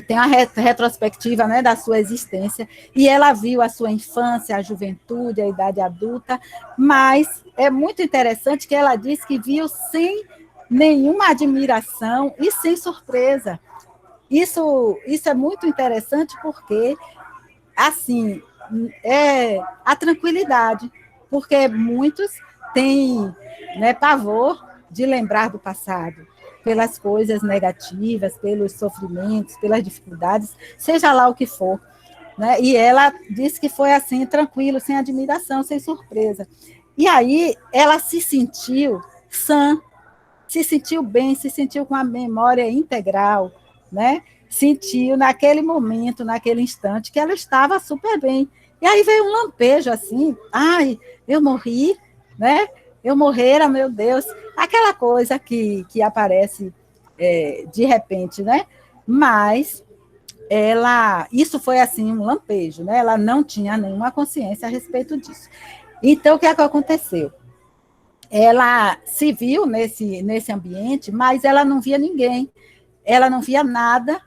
tem a retrospectiva, né, da sua existência, e ela viu a sua infância, a juventude, a idade adulta, mas é muito interessante que ela diz que viu sem nenhuma admiração e sem surpresa. Isso é muito interessante porque, assim, é a tranquilidade, porque muitos têm, né, pavor de lembrar do passado, pelas coisas negativas, pelos sofrimentos, pelas dificuldades, seja lá o que for. Né? E ela disse que foi assim, tranquilo, sem admiração, sem surpresa. E aí ela se sentiu sã, se sentiu bem, se sentiu com a memória integral, né? Sentiu naquele momento, naquele instante, que ela estava super bem. E aí veio um lampejo assim, ai, eu morri, né? Eu morrera, meu Deus. Aquela coisa que aparece de repente, né? Mas isso foi assim um lampejo, né? Ela não tinha nenhuma consciência a respeito disso. Então, o que é que aconteceu? Ela se viu nesse ambiente, mas ela não via ninguém, ela não via nada,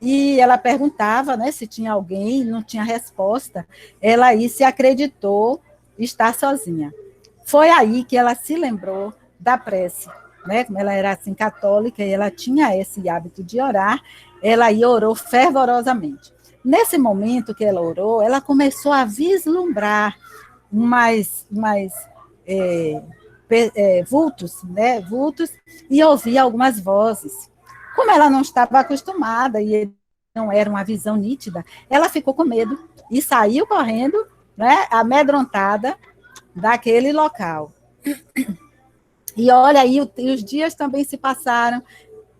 e ela perguntava, né, se tinha alguém, não tinha resposta. Ela aí se acreditou estar sozinha. Foi aí que ela se lembrou da prece, né? Como ela era assim católica e ela tinha esse hábito de orar, ela aí orou fervorosamente. Nesse momento que ela orou, ela começou a vislumbrar mais vultos, né? Vultos, e ouvia algumas vozes. Como ela não estava acostumada e não era uma visão nítida, ela ficou com medo e saiu correndo, né, amedrontada daquele local. E olha aí, os dias também se passaram.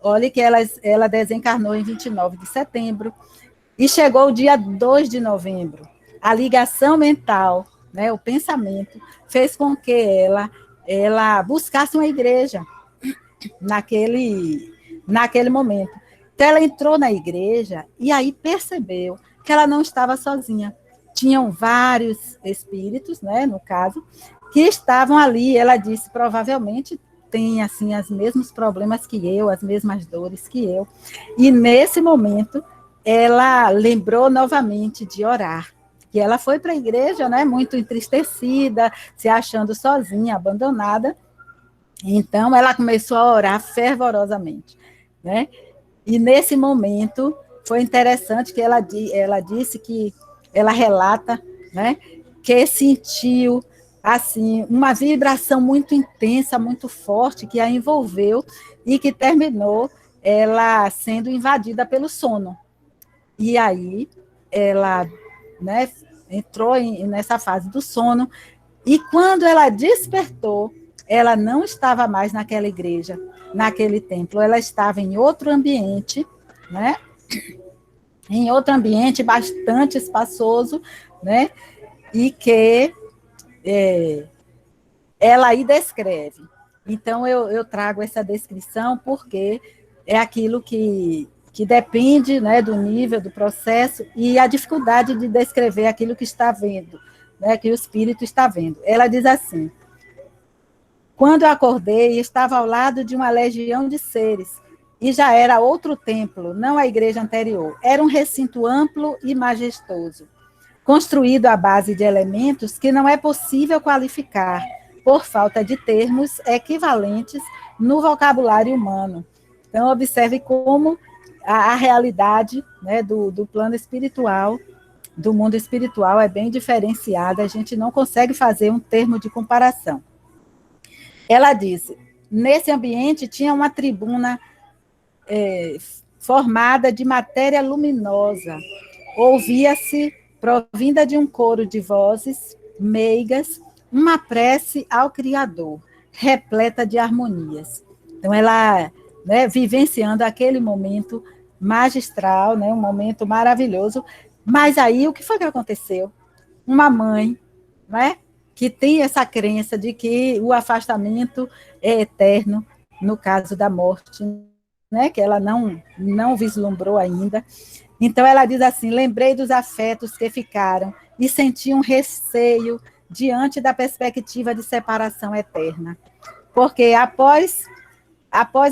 Olha que ela desencarnou em 29 de setembro e chegou o dia 2 de novembro. A ligação mental, né, o pensamento, fez com que ela buscasse uma igreja naquele momento. Então, ela entrou na igreja e aí percebeu que ela não estava sozinha. Tinham vários espíritos, né, no caso, que estavam ali. Ela disse, provavelmente tem assim os mesmos problemas que eu, as mesmas dores que eu. E nesse momento, ela lembrou novamente de orar. E ela foi para a igreja, né, muito entristecida, se achando sozinha, abandonada. Então, ela começou a orar fervorosamente, né? E nesse momento, foi interessante que ela disse que, ela relata, né, que sentiu, assim, uma vibração muito intensa, muito forte, que a envolveu e que terminou ela sendo invadida pelo sono. E aí, ela, né, entrou nessa fase do sono, e quando ela despertou, ela não estava mais naquela igreja, naquele templo, ela estava em outro ambiente, né? Em outro ambiente bastante espaçoso, né? E que ela aí descreve. Então, eu trago essa descrição porque é aquilo que depende, né, do nível, do processo e a dificuldade de descrever aquilo que está vendo, né, que o espírito está vendo. Ela diz assim: quando eu acordei, estava ao lado de uma legião de seres, e já era outro templo, não a igreja anterior. Era um recinto amplo e majestoso, construído à base de elementos que não é possível qualificar, por falta de termos equivalentes no vocabulário humano. Então, observe como a realidade, né, do plano espiritual, do mundo espiritual, é bem diferenciada, a gente não consegue fazer um termo de comparação. Ela disse, nesse ambiente tinha uma tribuna formada de matéria luminosa. Ouvia-se, provinda de um coro de vozes meigas, uma prece ao Criador, repleta de harmonias. Então, ela, né, vivenciando aquele momento magistral, né, um momento maravilhoso. Mas aí, o que foi que aconteceu? Uma mãe, né, que tem essa crença de que o afastamento é eterno, no caso da morte, né, que ela não vislumbrou ainda. Então, ela diz assim, lembrei dos afetos que ficaram e senti um receio diante da perspectiva de separação eterna. Porque após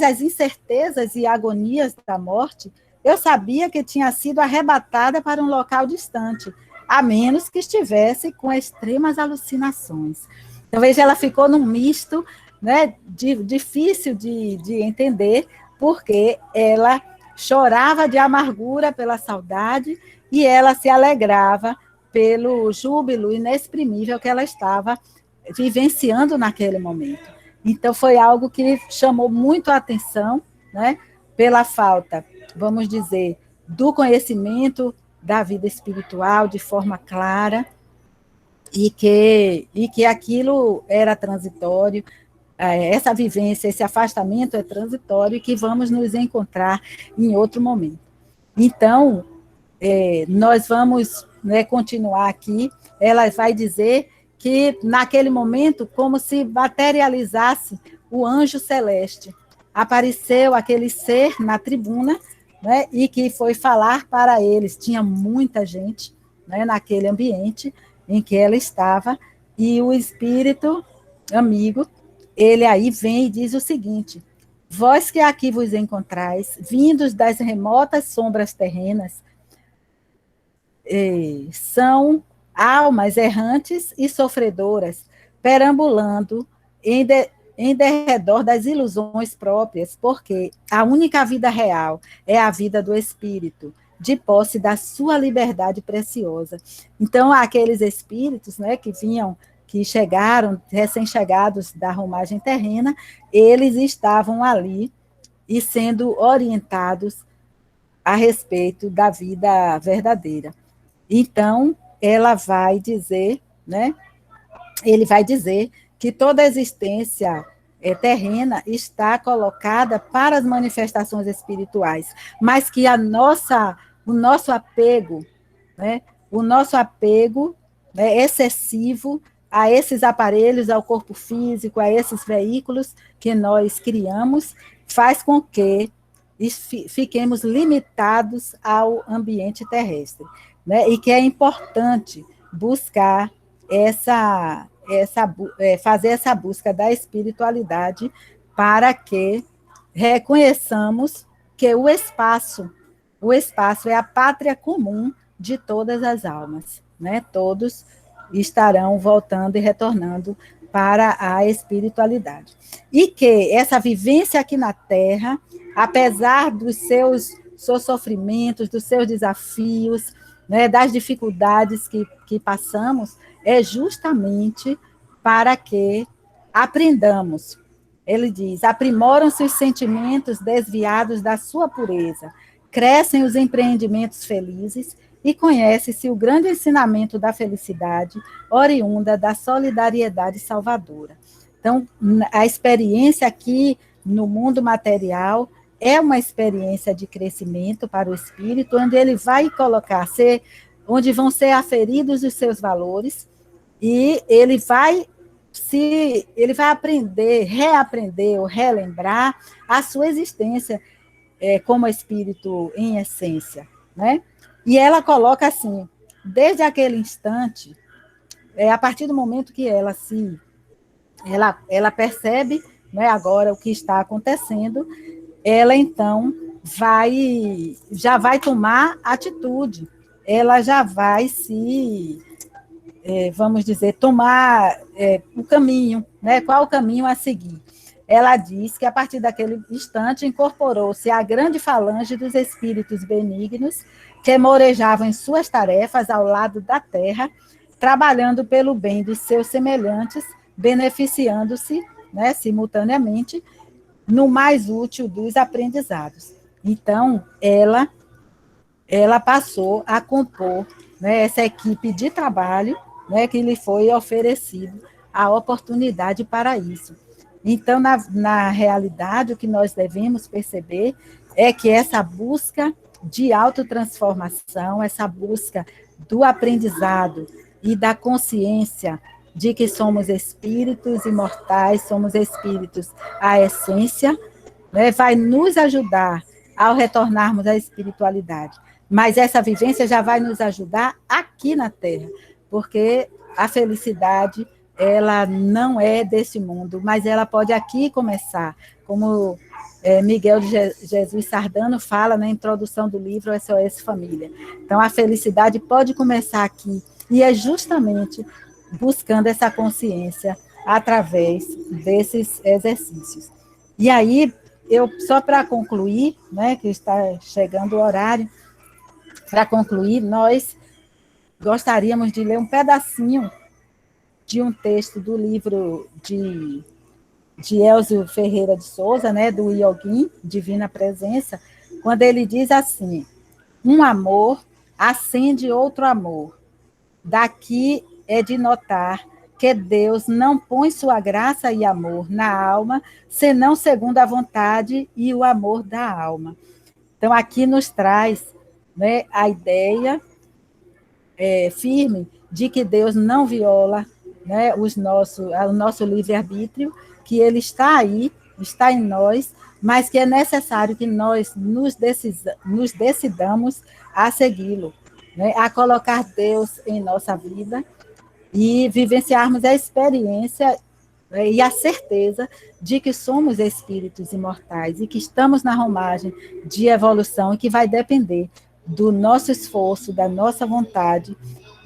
as incertezas e agonias da morte, eu sabia que tinha sido arrebatada para um local distante, a menos que estivesse com extremas alucinações. Então, veja, ela ficou num misto, né, difícil de entender, porque ela chorava de amargura pela saudade e ela se alegrava pelo júbilo inexprimível que ela estava vivenciando naquele momento. Então, foi algo que chamou muito a atenção, né, pela falta, vamos dizer, do conhecimento da vida espiritual de forma clara, e que aquilo era transitório, essa vivência, esse afastamento é transitório, e que vamos nos encontrar em outro momento. Então, nós vamos, né, continuar aqui. Ela vai dizer que, naquele momento, como se materializasse o anjo celeste, apareceu aquele ser na tribuna, né, e que foi falar para eles. Tinha muita gente, né, naquele ambiente em que ela estava, e o espírito amigo, ele aí vem e diz o seguinte: vós que aqui vos encontrais, vindos das remotas sombras terrenas, são almas errantes e sofredoras, perambulando em derredor das ilusões próprias, porque a única vida real é a vida do espírito, de posse da sua liberdade preciosa. Então, aqueles espíritos, né, que chegaram, recém-chegados da romagem terrena, eles estavam ali e sendo orientados a respeito da vida verdadeira. Então, ela vai dizer, né, ele vai dizer que toda a existência terrena está colocada para as manifestações espirituais, mas que o nosso apego, né, excessivo a esses aparelhos, ao corpo físico, a esses veículos que nós criamos, faz com que fiquemos limitados ao ambiente terrestre, né? E que é importante buscar fazer essa busca da espiritualidade, para que reconheçamos que o espaço é a pátria comum de todas as almas, né? Todos estarão voltando e retornando para a espiritualidade. E que essa vivência aqui na Terra, apesar dos seus sofrimentos, dos seus desafios, né, das dificuldades que passamos, é justamente para que aprendamos. Ele diz: aprimoram-se os sentimentos desviados da sua pureza, crescem os empreendimentos felizes e conhece-se o grande ensinamento da felicidade, oriunda da solidariedade salvadora. Então, a experiência aqui no mundo material é uma experiência de crescimento para o espírito, onde ele vai onde vão ser aferidos os seus valores, e ele vai aprender, reaprender ou relembrar a sua existência como espírito em essência, né? E ela coloca assim: desde aquele instante, a partir do momento que ela percebe, né, agora o que está acontecendo, ela então já vai tomar atitude, ela já vai vamos dizer, tomar o caminho, né? Qual o caminho a seguir? Ela diz que, a partir daquele instante, incorporou-se a grande falange dos espíritos benignos que morejavam em suas tarefas ao lado da terra, trabalhando pelo bem dos seus semelhantes, beneficiando-se, né, simultaneamente, no mais útil dos aprendizados. Então, ela passou a compor, né, essa equipe de trabalho, né, que lhe foi oferecido a oportunidade para isso. Então, na realidade, o que nós devemos perceber é que essa busca de autotransformação, essa busca do aprendizado e da consciência de que somos espíritos imortais, somos espíritos à essência, né, vai nos ajudar ao retornarmos à espiritualidade. Mas essa vivência já vai nos ajudar aqui na Terra, porque a felicidade, ela não é desse mundo, mas ela pode aqui começar, como Miguel de Jesus Sardano fala na introdução do livro SOS Família. Então, a felicidade pode começar aqui, e é justamente buscando essa consciência através desses exercícios. E aí, só para concluir, né, que está chegando o horário, para concluir, nós gostaríamos de ler um pedacinho de um texto do livro de Elzio Ferreira de Souza, né, do Ioguim, Divina Presença, quando ele diz assim: um amor acende outro amor. Daqui é de notar que Deus não põe sua graça e amor na alma, senão segundo a vontade e o amor da alma. Então, aqui nos traz, né, a ideia firme de que Deus não viola, né, o nosso livre-arbítrio, que ele está aí, está em nós, mas que é necessário que nós nos decidamos a segui-lo, né, a colocar Deus em nossa vida e vivenciarmos a experiência, né, e a certeza de que somos espíritos imortais e que estamos na romagem de evolução e que vai depender do nosso esforço, da nossa vontade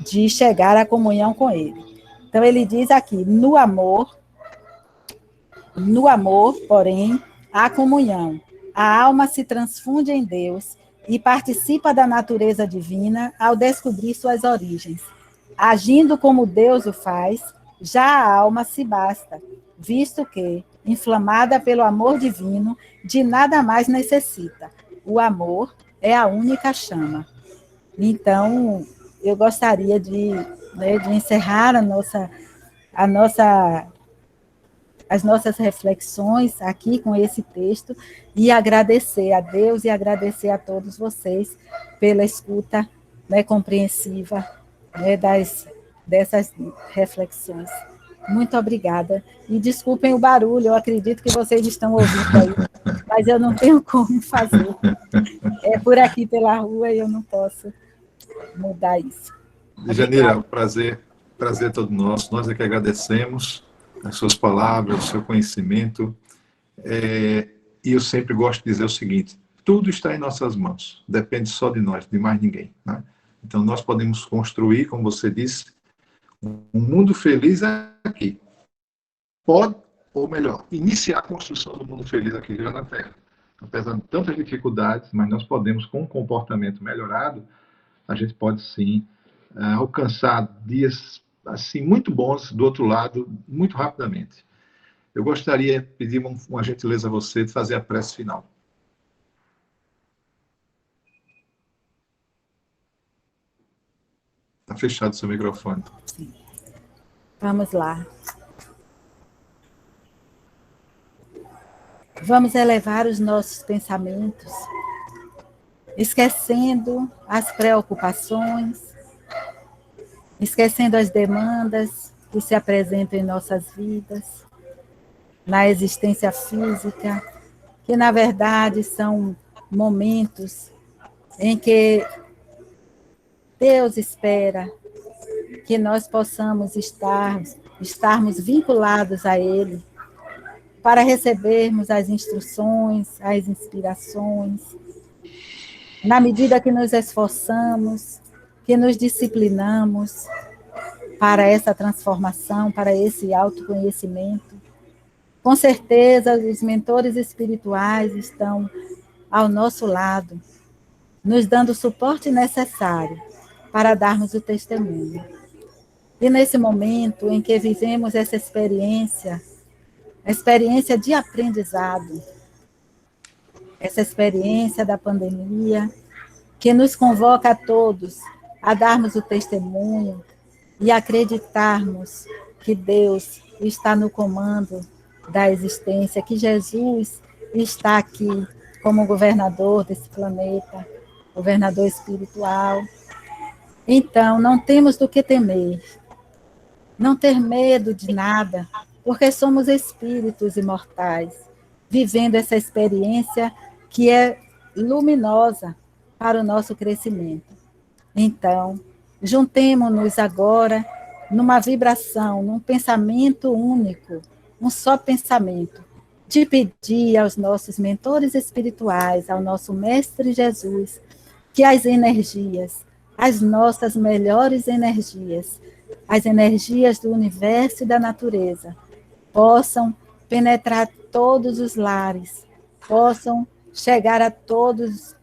de chegar à comunhão com Ele. Então, ele diz aqui, no amor, porém, há comunhão. A alma se transfunde em Deus e participa da natureza divina ao descobrir suas origens. Agindo como Deus o faz, já a alma se basta, visto que, inflamada pelo amor divino, de nada mais necessita. O amor é a única chama. Então, eu gostaria de encerrar as nossas reflexões aqui com esse texto e agradecer a Deus e agradecer a todos vocês pela escuta, né, compreensiva, né, dessas reflexões. Muito obrigada. E desculpem o barulho, eu acredito que vocês estão ouvindo aí, mas eu não tenho como fazer. É por aqui pela rua e eu não posso mudar isso. Janira, prazer todo nosso. Nós é que agradecemos as suas palavras, o seu conhecimento. E eu sempre gosto de dizer o seguinte: tudo está em nossas mãos, depende só de nós, de mais ninguém, né? Então, nós podemos construir, como você disse, um mundo feliz aqui. Pode, ou melhor, iniciar a construção do mundo feliz aqui já na Terra. Apesar de tantas dificuldades, mas nós podemos, com um comportamento melhorado, a gente pode sim alcançar dias assim muito bons do outro lado, muito rapidamente. Eu gostaria de pedir uma gentileza a você de fazer a prece final. Está fechado o seu microfone. Sim. Vamos lá. Vamos elevar os nossos pensamentos, esquecendo as preocupações, esquecendo as demandas que se apresentam em nossas vidas, na existência física, que na verdade são momentos em que Deus espera que nós possamos estarmos vinculados a Ele, para recebermos as instruções, as inspirações, na medida que nos esforçamos, que nos disciplinamos para essa transformação, para esse autoconhecimento. Com certeza, os mentores espirituais estão ao nosso lado, nos dando o suporte necessário para darmos o testemunho. E nesse momento em que vivemos essa experiência, a experiência de aprendizado, essa experiência da pandemia, que nos convoca a todos a darmos o testemunho e acreditarmos que Deus está no comando da existência, que Jesus está aqui como governador desse planeta, governador espiritual. Então, não temos do que temer, não ter medo de nada, porque somos espíritos imortais, vivendo essa experiência que é luminosa para o nosso crescimento. Então, juntemo-nos agora numa vibração, num pensamento único, um só pensamento, de pedir aos nossos mentores espirituais, ao nosso Mestre Jesus, que as energias, as nossas melhores energias, as energias do universo e da natureza, possam penetrar todos os lares, possam chegar a todas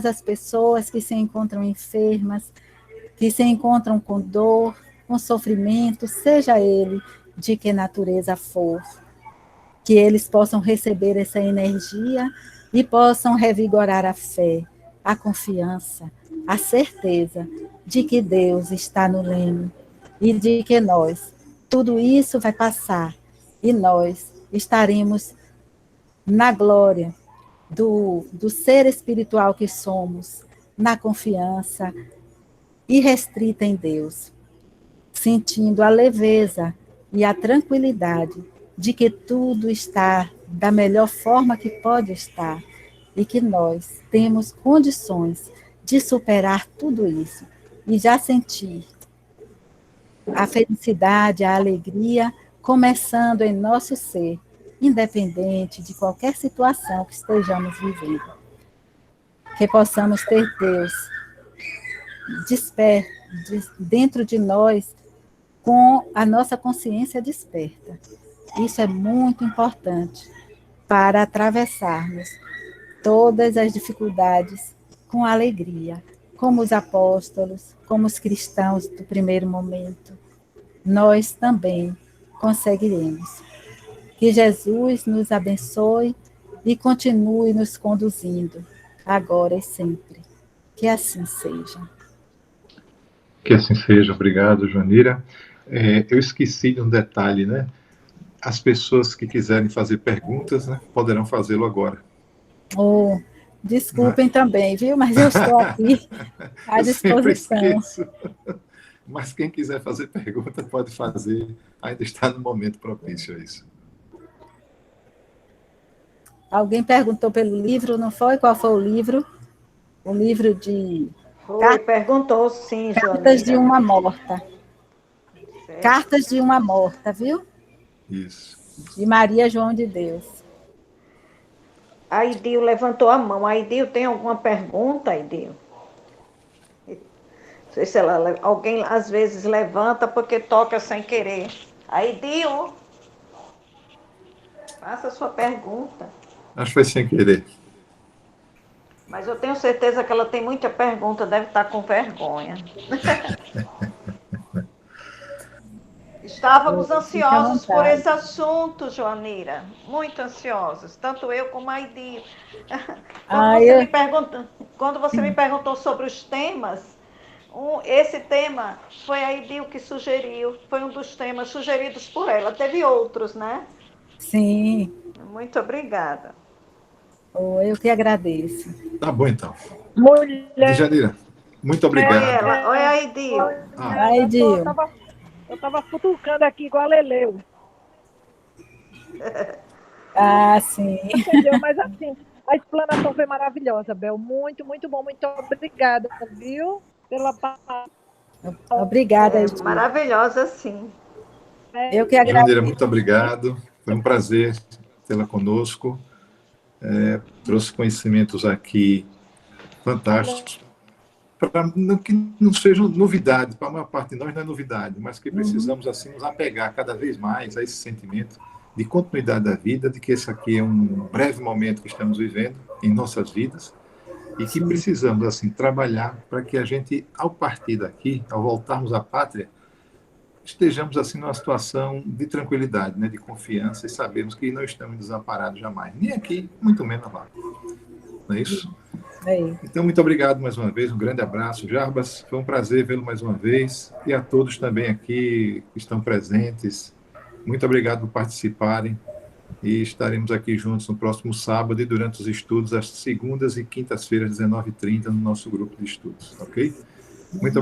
as pessoas que se encontram enfermas, que se encontram com dor, com sofrimento, seja ele de que natureza for, que eles possam receber essa energia e possam revigorar a fé, a confiança, a certeza de que Deus está no leme e de que tudo isso vai passar e nós estaremos na glória do ser espiritual que somos, na confiança irrestrita em Deus, sentindo a leveza e a tranquilidade de que tudo está da melhor forma que pode estar e que nós temos condições de superar tudo isso e já sentir a felicidade, a alegria começando em nosso ser, independente de qualquer situação que estejamos vivendo. Que possamos ter Deus dentro de nós com a nossa consciência desperta. Isso é muito importante para atravessarmos todas as dificuldades com alegria, como os apóstolos, como os cristãos do primeiro momento. Nós também conseguiremos. Que Jesus nos abençoe e continue nos conduzindo, agora e sempre. Que assim seja. Que assim seja. Obrigado, Joanira. Eu esqueci de um detalhe, né? As pessoas que quiserem fazer perguntas, né, poderão fazê-lo agora. Oh, desculpem também, viu? Mas eu estou aqui à disposição. Eu sempre esqueço. Mas quem quiser fazer pergunta pode fazer. Ainda está no momento propício a isso. Alguém perguntou pelo livro, não foi? Qual foi o livro? O livro de... Foi, perguntou sim, Joanira. Cartas de uma morta. Certo. Cartas de uma morta, viu? Isso. De Maria João de Deus. A Idil levantou a mão. A Idil tem alguma pergunta, Idil? Não sei se alguém às vezes levanta porque toca sem querer. A Idil, faça a sua pergunta. Acho que foi sem querer. Mas eu tenho certeza que ela tem muita pergunta, deve estar com vergonha. Estávamos ansiosos por esse assunto, Joanira. Muito ansiosos, tanto eu como a Idil. Quando você me perguntou sobre os temas, esse tema foi a Idil que sugeriu, foi um dos temas sugeridos por ela. Teve outros, né? Sim. Muito obrigada. Eu que agradeço. Tá bom, então. Mulher. Janira, muito obrigado. Oi, Aidil. Aidil. Eu estava futucando aqui igual a Leleu. Ah, sim. Entendeu? Mas assim, a explanação foi maravilhosa, Bel. Muito, muito bom. Muito obrigada, viu? Pela palavra. Obrigada, Aidil. Maravilhosa, sim. Eu que agradeço. Janira, muito obrigado. Foi um prazer tê-la conosco. Trouxe conhecimentos aqui fantásticos, para que não sejam novidade, para a maior parte de nós não é novidade, mas que precisamos assim nos apegar cada vez mais a esse sentimento de continuidade da vida, de que esse aqui é um breve momento que estamos vivendo em nossas vidas e que precisamos assim trabalhar para que a gente, ao partir daqui, ao voltarmos à pátria, estejamos assim numa situação de tranquilidade, né, de confiança e sabemos que não estamos desamparados jamais, nem aqui, muito menos lá. Não é isso? Então, muito obrigado mais uma vez, um grande abraço, Jarbas, foi um prazer vê-lo mais uma vez, e a todos também aqui que estão presentes, muito obrigado por participarem, e estaremos aqui juntos no próximo sábado e durante os estudos, às segundas e quintas-feiras, 19h30, no nosso grupo de estudos, ok? Muito obrigado.